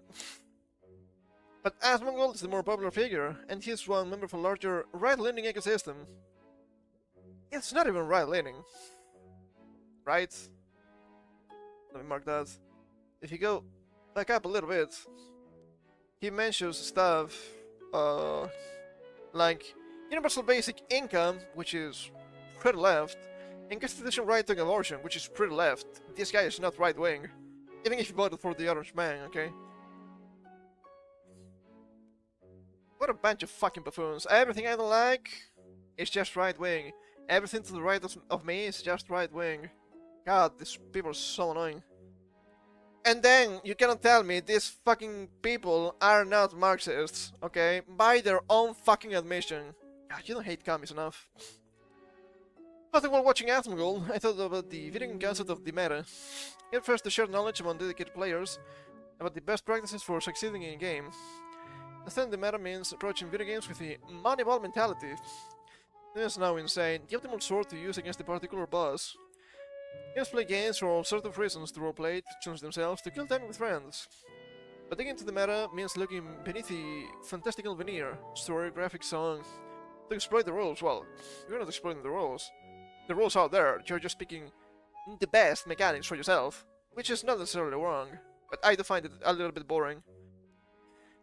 But Asmongold is the more popular figure, and he's one member of a larger right-leaning ecosystem. It's not even right-leaning. Right? Let me mark that. If you go back up a little bit, he mentions stuff like universal basic income, which is pretty left, and constitutional right to abortion, which is pretty left. This guy is not right-wing. Even if you voted for the orange man, okay? What a bunch of fucking buffoons. Everything I don't like is just right-wing. Everything to the right of me is just right-wing. God, these people are so annoying. And then, you cannot tell me these fucking people are not Marxists, okay? By their own fucking admission. God, you don't hate commies enough. After while watching Asmongold, I thought about the video game concept of the meta. It refers to shared knowledge among dedicated players about the best practices for succeeding in a game. Instead, the meta means approaching video games with a Moneyball mentality. This is now insane. The optimal sword to use against a particular boss. Gamers play games for all sorts of reasons: to roleplay, to challenge themselves, to kill time with friends. But digging into the meta means looking beneath the fantastical veneer, story, graphics, song, to exploit the rules. Well, you're not exploiting the rules. The rules are there, you're just picking the best mechanics for yourself, which is not necessarily wrong, but I do find it a little bit boring.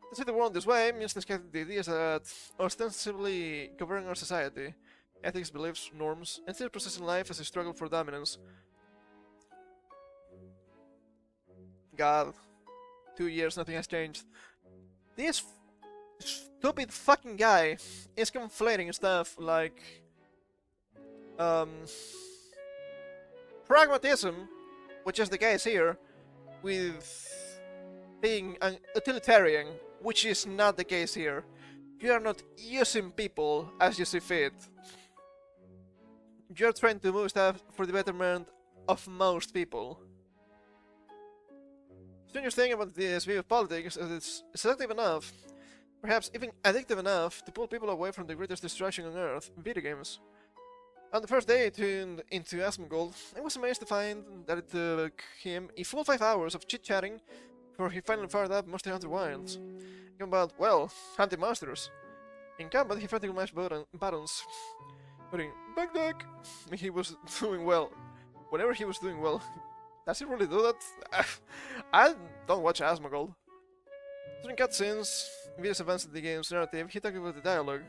To see the world this way means discarding the ideas that ostensibly govern our society, ethics, beliefs, norms, and still processing life as a struggle for dominance. God. 2 years, nothing has changed. This stupid fucking guy is conflating stuff like pragmatism, which is the case here, with being an utilitarian, which is not the case here. You are not using people as you see fit. You're trying to move stuff for the betterment of most people. Strange thing about this view of politics is it's selective enough, perhaps even addictive enough, to pull people away from the greatest distraction on earth, video games. On the first day I tuned into Asmongold, I was amazed to find that it took him a full 5 hours of chit-chatting before he finally fired up Monster Hunter Wilds. Talking about, well, hunting monsters. In combat, he frantically mashed buttons, putting back deck. He was doing well. Whenever he was doing well. Does he really do that? I don't watch Asmongold. During cutscenes, videos advanced in the game's narrative, he talked about the dialogue,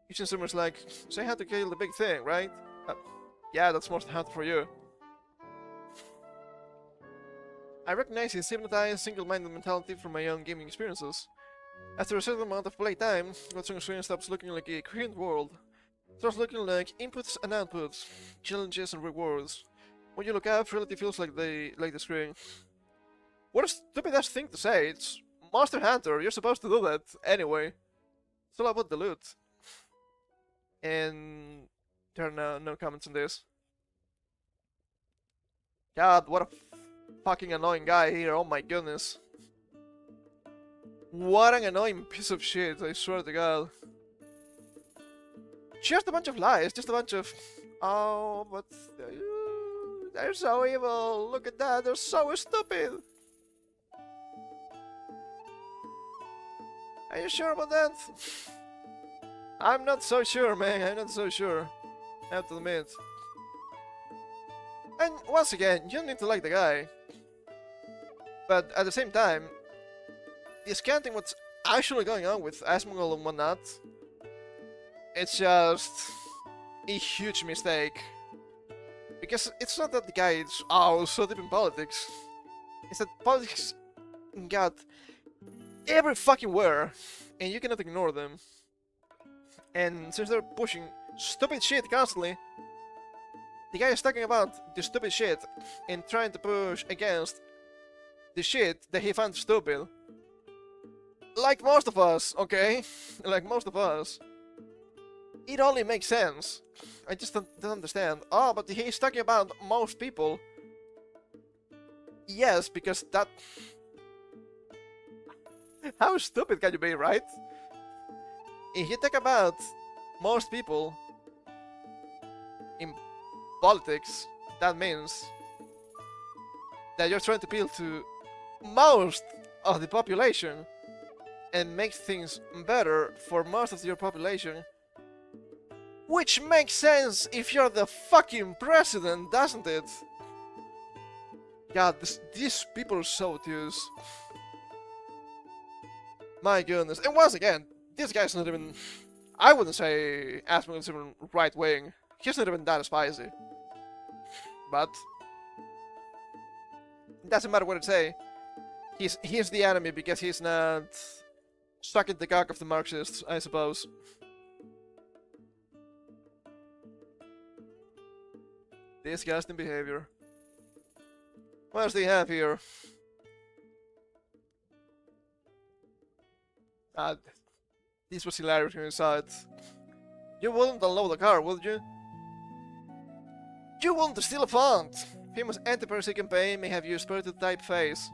using summers like, say how to kill the big thing, right? Yeah, that's Monster Hunter for you. I recognize his hypnotized, single-minded mentality from my own gaming experiences. After a certain amount of playtime, what's on screen stops looking like a coherent world. It starts looking like inputs and outputs, challenges and rewards. When you look up, reality feels like the screen. What a stupid-ass thing to say. It's Monster Hunter. You're supposed to do that anyway. It's all about the loot. And there are no comments on this. God, what a fucking annoying guy here. Oh my goodness. What an annoying piece of shit, I swear to God. Just a bunch of lies, just a bunch of... Oh, but... they're so evil! Look at that, they're so stupid! Are you sure about that? I'm not so sure, man, I'm not so sure. I have to admit. And once again, you don't need to like the guy. But at the same time, discounting what's actually going on with Asmongold and whatnot, it's just a huge mistake. Because it's not that the guy is, oh, so deep in politics. It's that politics got every fucking where, and you cannot ignore them. And since they're pushing stupid shit constantly, the guy is talking about the stupid shit and trying to push against the shit that he found stupid. Like most of us, okay? Like most of us. It only makes sense. I just don't understand. Oh, but he's talking about most people. Yes, because that... How stupid can you be, right? If you talk about most people in politics, that means that you're trying to appeal to most of the population and make things better for most of your population. Which makes sense if you're the fucking president, doesn't it? God, these people are so obtuse. My goodness. And once again, this guy's not even... I wouldn't say Asmongold is even right-wing. He's not even that spicy. But... it doesn't matter what I say. He's the enemy because he's not... stuck in the cock of the Marxists, I suppose. Disgusting behavior. What else do you have here? This was hilarious when you saw it. You wouldn't unload the car, would you? You wouldn't steal a font! Famous anti-piracy campaign may have used spirited typeface.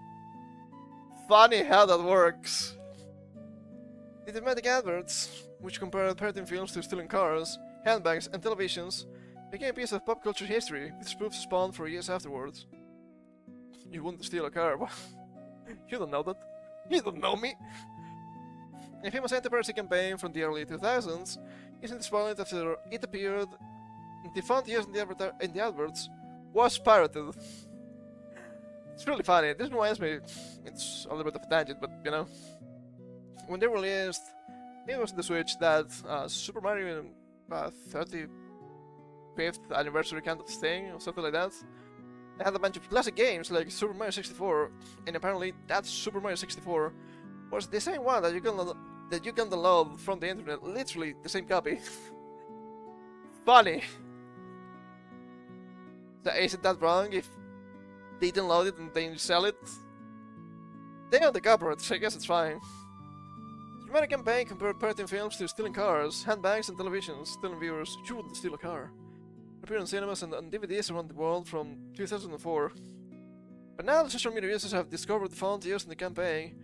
Funny how that works. The thematic adverts, which compared parenting films to stealing cars, handbags, and televisions, became a piece of pop culture history, with spoofs spawned for years afterwards. You wouldn't steal a car. You don't know that. You don't know me. A famous anti-piracy campaign from the early 2000s is in the spotlight after it appeared. The font used in the adverts was pirated. It's really funny. This reminds me, it's a little bit of a tangent, but you know, when they released, I think it was the Switch, that Super Mario 35th anniversary kind of thing, or something like that. They had a bunch of classic games like Super Mario 64, and apparently that Super Mario 64 was the same one that you can download from the internet, literally the same copy. Funny. So isn't that wrong if they download it and then sell it? They own the copyright, so I guess it's fine. The dramatic campaign compared pirating films to stealing cars, handbags, and televisions, telling viewers you wouldn't steal a car. Appeared in cinemas and on DVDs around the world from 2004. But now the social media users have discovered the font used in the campaign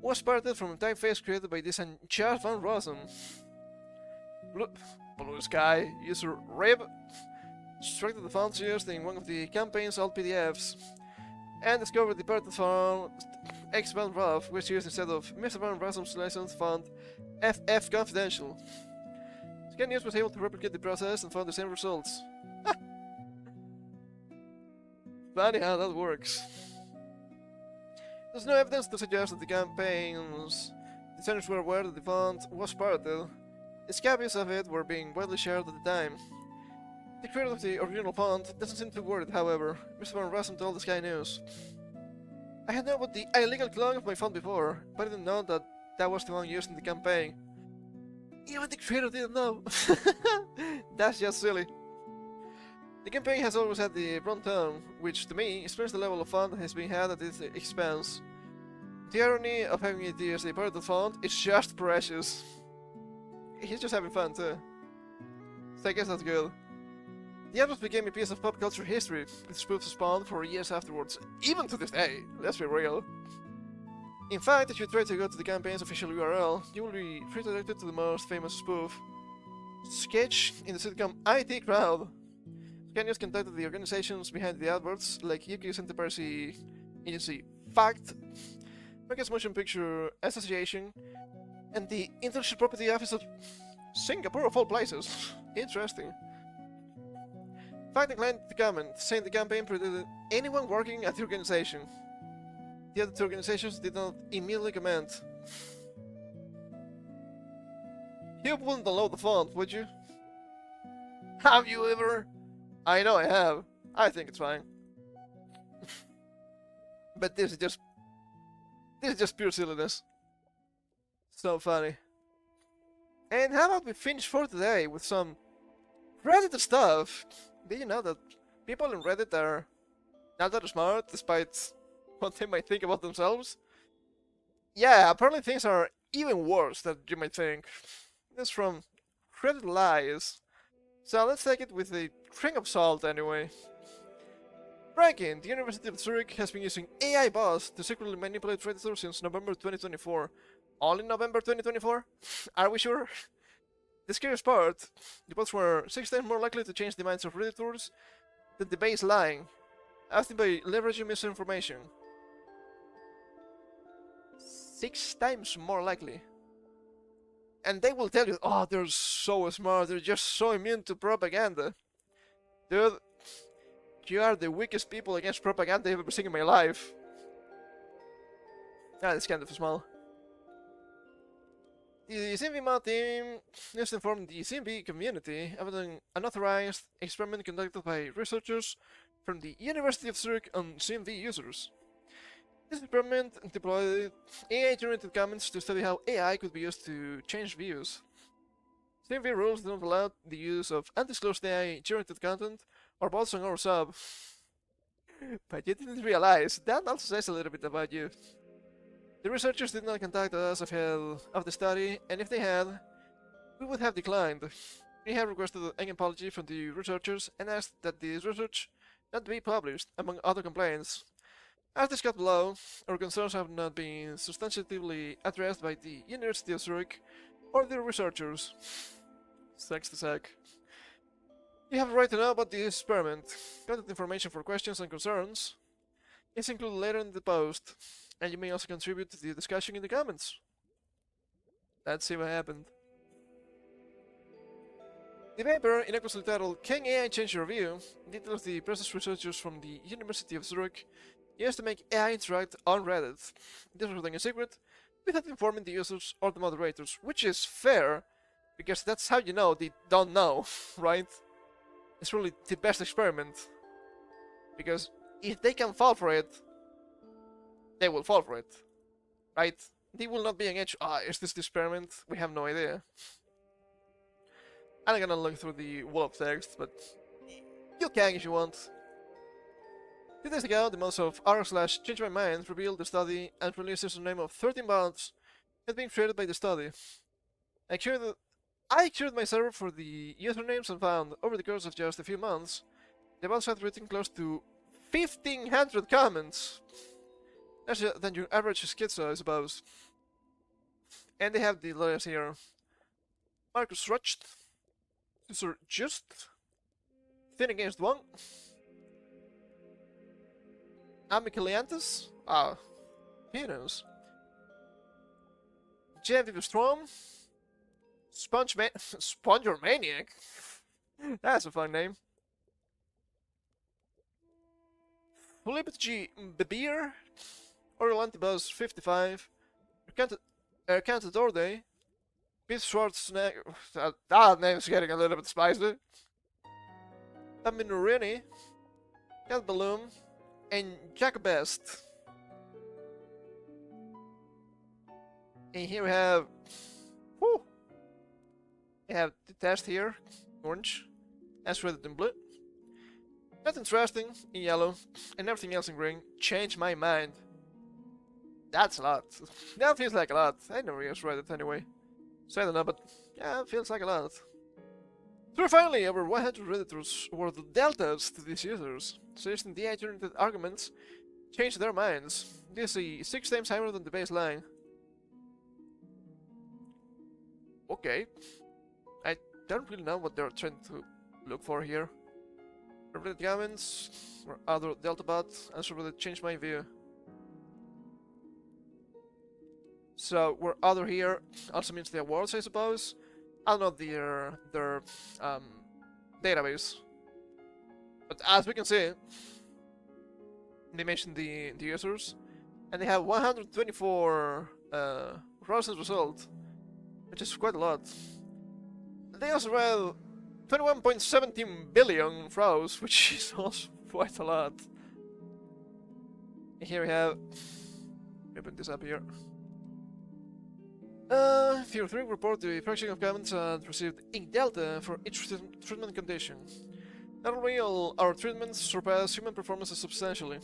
was pirated from a typeface created by this uncharted Van Rossum. Blue Sky user Rib extracted the fonts used in one of the campaign's old PDFs and discovered the pirated font X Van Roth, which used instead of Mr. Van Rossum's licensed font FF Confidential. Scan News was able to replicate the process and found the same results. Funny how that works. There's no evidence to suggest that the campaign's designers were aware that the font was pirated. Its copies of it were being widely shared at the time. The creator of the original font doesn't seem too worried, however. Mr. Van Rossum told the Sky News. I had known about the illegal clone of my font before, but I didn't know that that was the one used in the campaign. Even the creator didn't know. That's just silly. The campaign has always had the wrong tone, which to me explains the level of fun that has been had at its expense. The irony of having it use a pirated font is just precious. He's just having fun too. So I guess that's good. The advert became a piece of pop culture history, with spoofs spawned for years afterwards, even to this day, let's be real. In fact, if you try to go to the campaign's official URL, you will be redirected to the most famous spoof. Sketch in the sitcom IT Crowd. Sky News contacted the organizations behind the adverts, like UK's anti-piracy agency FACT, America's Motion Picture Association, and the Intellectual Property Office of Singapore, of all places. Interesting. FACT declined to comment, saying the campaign prohibited anyone working at the organization. The other two organizations did not immediately comment. You wouldn't download the font, would you? Have you ever? I know I have. I think it's fine. But this is just pure silliness. So funny. And how about we finish for today with some Reddit stuff? Did you know that people in Reddit are not that smart, despite what they might think about themselves? Yeah, apparently things are even worse than you might think. This is from Reddit Lies. So let's take it with a grain of salt anyway. Breaking, the University of Zurich has been using AI bots to secretly manipulate Redditors since November 2024. Only November 2024? Are we sure? The scariest part, the bots were 6 times more likely to change the minds of Redditors than the base lying, often by leveraging misinformation. 6 times more likely. And they will tell you, oh, they're so smart, they're just so immune to propaganda. Dude, you are the weakest people against propaganda I've ever seen in my life. Ah, that's kind of small. The CMV team has informed the CMV community about an unauthorized experiment conducted by researchers from the University of Zurich on CMV users. This experiment deployed AI-generated comments to study how AI could be used to change views. CMV rules do not allow the use of undisclosed AI-generated content or bots on our sub. But you didn't realize, that also says a little bit about you. The researchers did not contact us ahead of the study, and if they had, we would have declined. We have requested an apology from the researchers and asked that this research not be published, among other complaints. As discussed below, our concerns have not been substantively addressed by the University of Zurich or the researchers. Sucks to suck. You have a right to know about the experiment. Contact information for questions and concerns is included later in the post, and you may also contribute to the discussion in the comments. Let's see what happened. The paper, innocuously titled Can AI Change Your View? Details the process researchers from the University of Zurich used to make AI interact on Reddit. This was done in secret, without informing the users or the moderators, which is fair, because that's how you know they don't know, right? It's really the best experiment, because if they can fall for it, they will fall for it, right? They will not be engaged. Is this the experiment? We have no idea. I'm not gonna look through the wall of text, but you can if you want. 2 days ago, the months of r/change my mind revealed the study and released a name of 13 bots had been created by the study. I queried my server for the usernames and found, over the course of just a few months, the bots had written close to 1,500 comments. Larger than your average schizo, I suppose. And they have the letters here. Marcus Rutcht, Sir Just, Thin Against One, Amicaliantus, he knows. Genevieve Strom, Sponger Maniac. That's a fun name. Philippe G. Bebier, Orlando Buzz 55, Ercantador Day, Pete Schwarzenegger. That name's getting a little bit spicy. Aminurini, Cat Balloon, and Jack Best. And here we have. Whew! We have the test here, orange, as red in blue. Not interesting in yellow, and everything else in green. Change my mind. That's a lot. That feels like a lot. I never used Reddit anyway. So I don't know, but yeah, it feels like a lot. So finally, over 100 Redditors were the deltas to these users, suggesting the AI-generated arguments change their minds. This is 6 times higher than the baseline. Okay. I don't really know what they're trying to look for here. Reddit comments, or other delta bots, and so Reddit changed my view. So we're other here also means the awards, I suppose. I don't know their database, but as we can see, they mentioned the users, and they have 124 browser results, which is quite a lot. They also read 21.17 billion rows, which is also quite a lot. And here we have. Let me put this up here. Tier 3 report the fraction of comments received in delta for each treatment condition. Not only all our treatments surpass human performances substantially,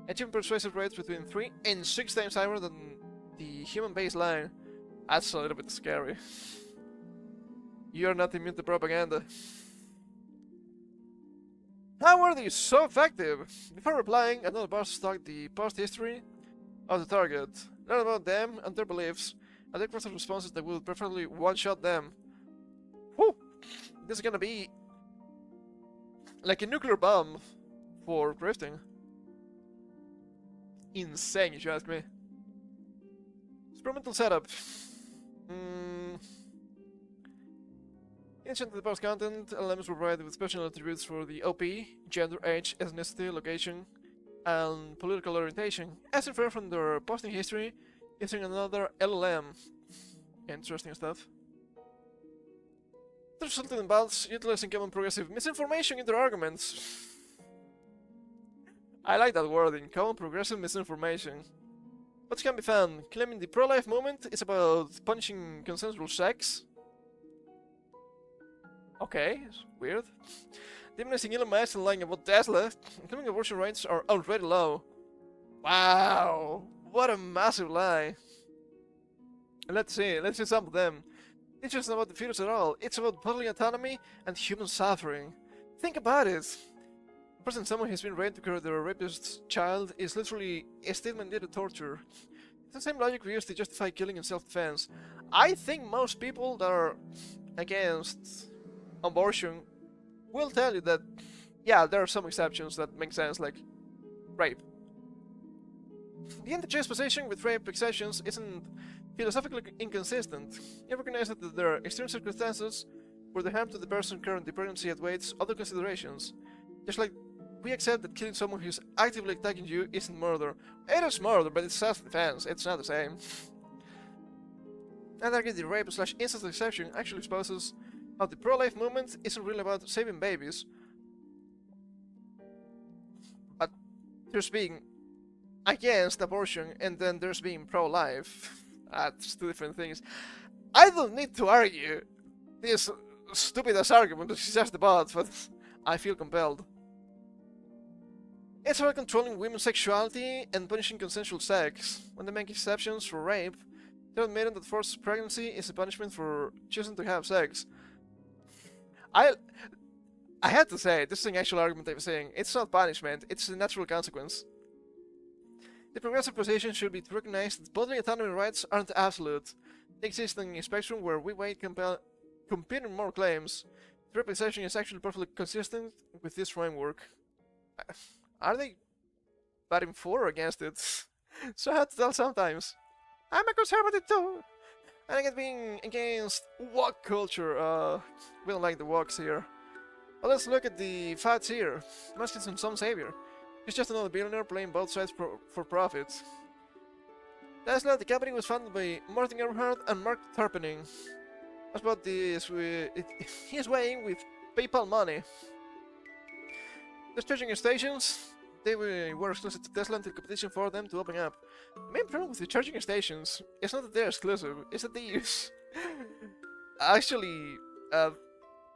achieving persuasive rates between 3 and 6 times higher than the human baseline. That's a little bit scary. You're not immune to propaganda. How are they so effective? Before replying, another boss stalked the past history of the target. Learn about them and their beliefs, and their personal responses that will preferably one-shot them. Whew! This is gonna be like a nuclear bomb for drifting. Insane, if you ask me. Experimental setup. In addition to the post content, LLMs were provided with special attributes for the OP, gender, age, ethnicity, location, and political orientation, as inferred from their posting history using another LLM. Interesting stuff. This resulted in bots utilizing common progressive misinformation in their arguments. I like that wording, common progressive misinformation. What can be found? Claiming the pro-life movement is about punishing consensual sex. Okay, it's weird. Demonizing Elon Musk and lying about Tesla, claiming abortion rights are already low. Wow, what a massive lie. Let's see some of them. It's just not about the fetus at all. It's about bodily autonomy and human suffering. Think about it. Present someone who's been raped because their rapist's child is literally a statement-dated torture. It's the same logic we use to justify killing in self-defense. I think most people that are against abortion will tell you that, yeah, there are some exceptions that make sense, like rape. The anti-juxtaposition with rape exceptions isn't philosophically inconsistent. You recognize that there are extreme circumstances where the harm to the person currently pregnancy outweighs other considerations. Just like we accept that killing someone who's actively attacking you isn't murder. It is murder, but it's self-defense. It's not the same. I'd argue the rape/incest exception actually exposes how the pro-life movement isn't really about saving babies, but there's being against abortion and then there's being pro-life. That's two different things. I don't need to argue this stupid-ass argument that she's just about, but I feel compelled. It's about controlling women's sexuality and punishing consensual sex. When they make exceptions for rape, they're admitting that forced pregnancy is a punishment for choosing to have sex. I had to say, this is an actual argument I'm saying. It's not punishment, it's a natural consequence. The progressive position should be to recognize that bodily autonomy rights aren't absolute. They exist in a spectrum where we weigh competing moral claims. The rape exception is actually perfectly consistent with this framework. Are they batting for or against it? So hard to tell sometimes. I'm a conservative too! And I get being against woke culture. We don't like the wokes here. But let's look at the facts here. Musk isn't some savior. He's just another billionaire playing both sides for profit. Tesla, the company, was founded by Martin Eberhard and Mark Tarpenning. That's about this. He's weighing with PayPal money. The charging stations, they were exclusive to Tesla until competition for them to open up. The main problem with the charging stations is not that they're exclusive, it's that they use actually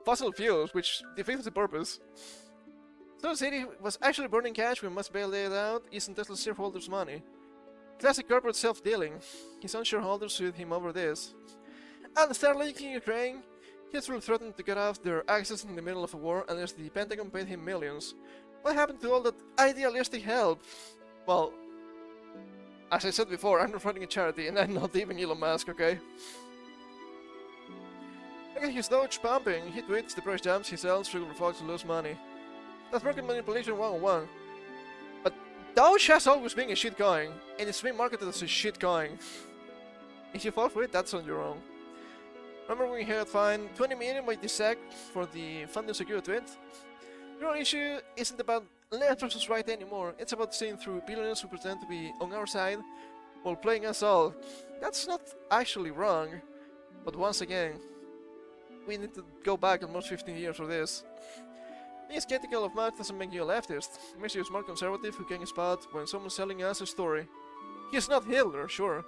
fossil fuels, which defeats the purpose. Snow City was actually burning cash when Musk bailed it out using Tesla's shareholders' money. Classic corporate self-dealing. His own shareholders sued him over this. And Starlink in Ukraine, he's really threatened to cut off their access in the middle of a war unless the Pentagon paid him millions. What happened to all that idealistic help? Well, as I said before, I'm not running a charity and I'm not even Elon Musk, okay? Look at his Doge pumping. He tweets the price jumps, he sells, regular folks lose money. That's market manipulation 101. But Doge has always been a shitcoin, and it's been marketed as a shitcoin. If you fall for it, that's on your own. Remember when he had fined 20 million by the SEC for the funding secure tweet? The real issue isn't about left versus right anymore, it's about seeing through billionaires who pretend to be on our side while playing us all. That's not actually wrong, but once again, we need to go back almost 15 years for this. Being skeptical of Musk doesn't make you a leftist. It makes you a smart conservative who can spot when someone's selling us a story. He's not Hitler, sure,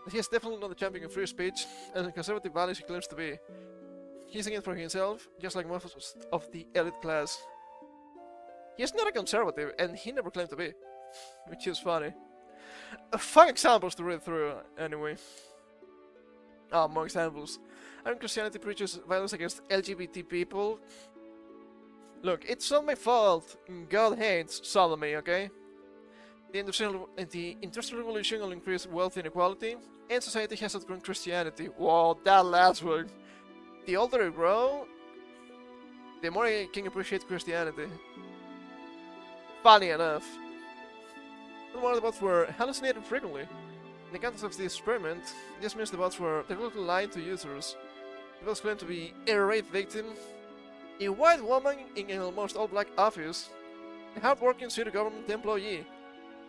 but he is definitely not the champion of free speech and the conservative values he claims to be. He's in it for himself, just like most of the elite class. He's not a conservative, and he never claimed to be, which is funny. Fun examples to read through, anyway. More examples. Christianity preaches violence against LGBT people. Look, it's not my fault. God hates sodomy, okay? The Industrial Revolution will increase wealth inequality, and society has outgrown Christianity. Whoa, that last one. The older I grow, the more I can appreciate Christianity. Funny enough. The more the bots were hallucinated frequently. In the context of the experiment, this means the bots were technically lying to users. The bots claimed to be a rape victim, a white woman in an almost all-black office, a hard-working city government employee.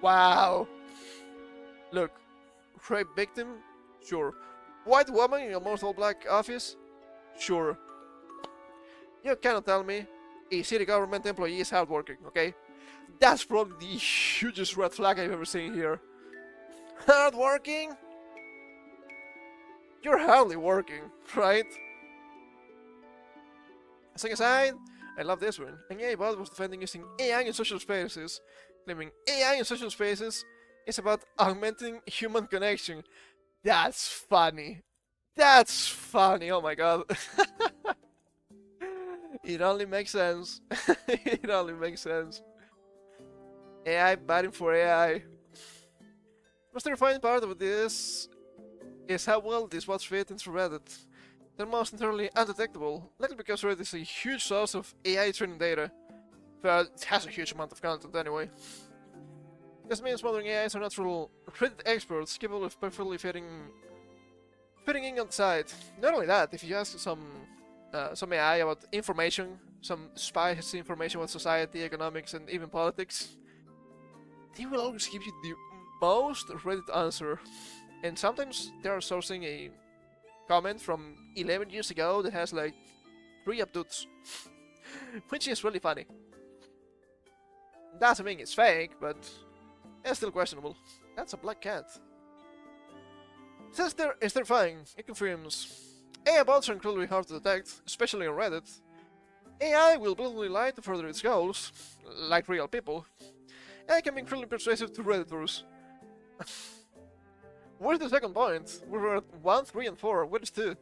Wow! Look, rape victim? Sure. White woman in almost all-black office? Sure. You cannot tell me a city government employee is hardworking, okay? That's probably the hugest red flag I've ever seen here. Hardworking? You're hardly working, right? As aside, I love this one. An AI bot was defending using AI in social spaces, claiming AI in social spaces is about augmenting human connection. That's funny. That's funny, oh my god. It only makes sense. It only makes sense. AI batting for AI. The most terrifying part of this is how well these bots fit into Reddit. they're most entirely undetectable, likely because Reddit is a huge source of AI training data, but it has a huge amount of content anyway. This means modern AIs are natural Reddit experts capable of perfectly fitting in on the side. Not only that, if you ask some AI about information, some spicy information about society, economics, and even politics, they will always give you the most Reddit answer. And sometimes they are sourcing a comment from 11 years ago that has like 3 updates, which is really funny. Doesn't mean it's fake, but it's still questionable. That's a black cat. Since there is terrifying, it confirms AI bots are incredibly hard to detect, especially on Reddit. AI will blatantly lie to further its goals, like real people. AI can be incredibly persuasive to Redditors. Where's the second point? We were at 1, 3, and 4. Where is 2?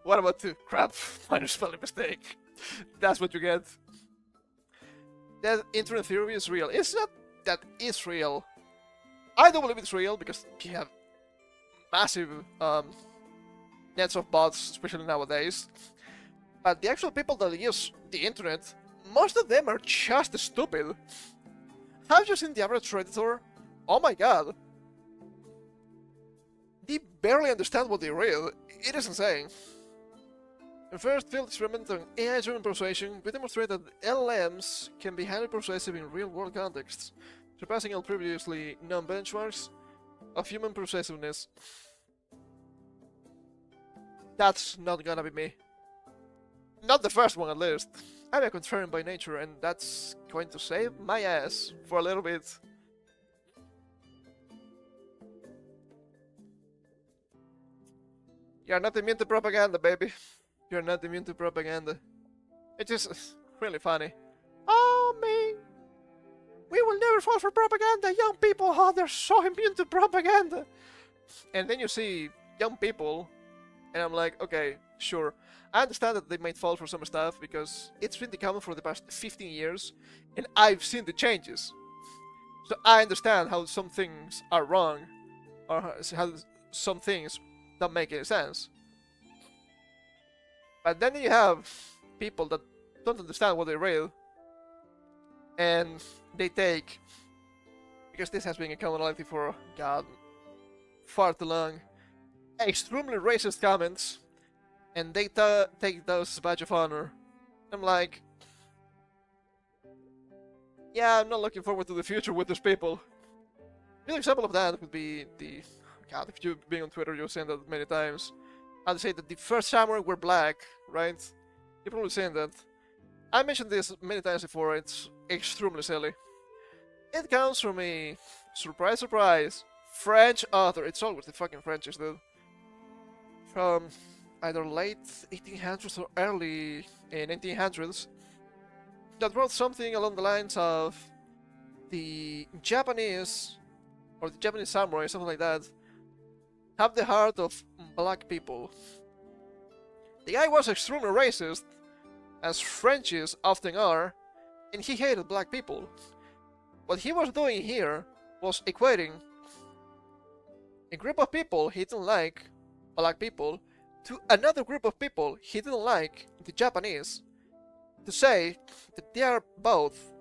What about 2? Crap, minor spelling mistake. That's what you get. That internet theory is real. It's not that it's real. I don't believe it's real because you have massive nets of bots, especially nowadays. But the actual people that use the internet, most of them are just stupid. Have you seen the average Redditor? Oh my god. They barely understand what they read. It is insane. In first field experiment on AI-driven persuasion, we demonstrate that LLMs can be highly persuasive in real-world contexts, surpassing all previously known benchmarks of human persuasiveness. That's not gonna be me. Not the first one, at least. I'm a contrarian by nature, and that's going to save my ass for a little bit. You're not immune to propaganda, baby. You're not immune to propaganda. It's just really funny. Oh, me! We will never fall for propaganda! Young people, oh, they're so immune to propaganda! And then you see young people, and I'm like, okay, sure. I understand that they might fall for some stuff because it's been the common for the past 15 years, and I've seen the changes. So I understand how some things are wrong, or how some things don't make any sense. But then you have people that don't understand what they read, and they take, because this has been a commonality for, God, far too long, extremely racist comments, and they take those as a badge of honor. I'm like, yeah, I'm not looking forward to the future with these people. A good example of that would be the, God, if you've been on Twitter, you've seen that many times. I'd say that the first samurai were black, right? You've probably seen that. I mentioned this many times before, it's extremely silly. It comes from a, surprise, surprise, French author. It's always the fucking Frenchies, dude. From either late 1800s or early 1900s, that wrote something along the lines of the Japanese, or the Japanese samurai, something like that, have the heart of black people. The guy was extremely racist, as Frenchies often are, and he hated black people. What he was doing here was equating a group of people he didn't like, black people, to another group of people he didn't like, the Japanese, to say that they are both,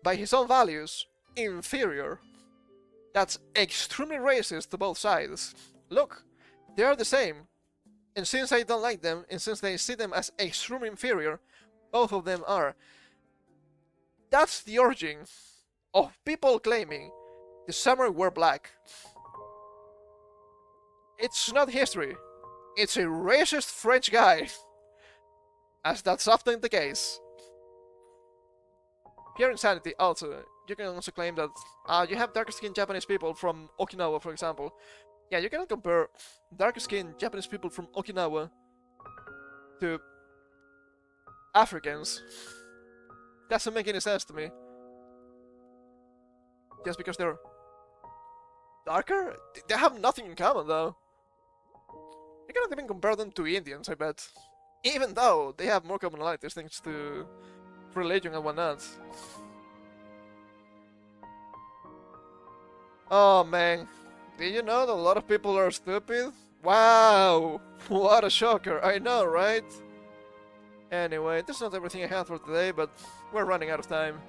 by his own values, inferior. That's extremely racist to both sides. Look, they are the same, and since I don't like them, and since they see them as extremely inferior, both of them are. That's the origin of people claiming the samurai were black. It's not history, it's a racist French guy, as that's often the case. Pure insanity also. You can also claim that you have darker-skinned Japanese people from Okinawa, for example. Yeah, you cannot compare darker-skinned Japanese people from Okinawa to Africans. Doesn't make any sense to me. Just because they're darker? They have nothing in common, though. You cannot even compare them to Indians, I bet. Even though they have more commonalities thanks to religion and whatnot. Oh man, Did you know that a lot of people are stupid? Wow! What a shocker, I know, right? Anyway, this is not everything I have for today, but we're running out of time.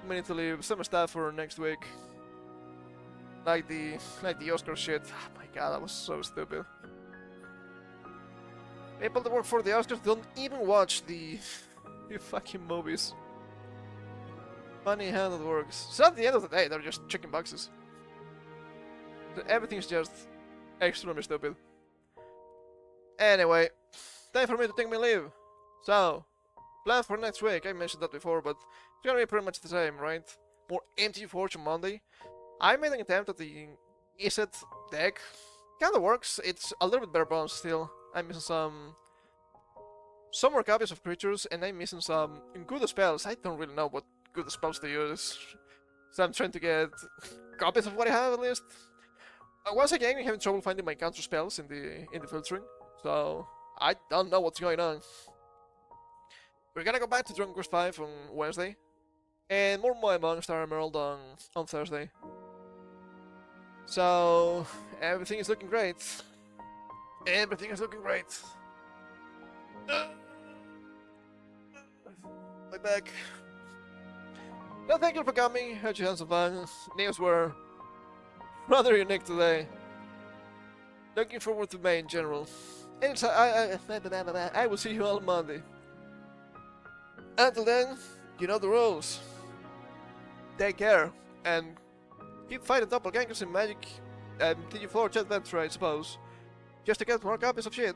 We need to leave some stuff for next week. Like the Oscar shit. Oh my god, that was so stupid. People that work for the Oscars don't even watch the fucking movies. Funny how that works. So at the end of the day, they're just checking boxes. Everything's just extremely stupid. Anyway, time for me to take my leave. So, plan for next week. I mentioned that before, but it's gonna be pretty much the same, right? More empty Fortune Monday. I made an attempt at the Iset deck. Kinda works. It's a little bit bare bones still. I'm missing some more copies of creatures, and I'm missing some good spells. I don't really know what good spells to use, so I'm trying to get copies of what I have at least. Once again, I'm having trouble finding my counter spells in the filtering, so I don't know what's going on. We're gonna go back to Dragon Quest V on Wednesday, and more Moe Among Star Emerald on Thursday. So everything is looking great. Everything is looking great. My back. Well, thank you for coming. Hope you had some fun. Names were rather unique today. Looking forward to May in general. And I will see you all on Monday. Until then, you know the rules. Take care and keep fighting doppelgangers in Magic TG4 Chat Adventure, I suppose. Just to get more copies of shit.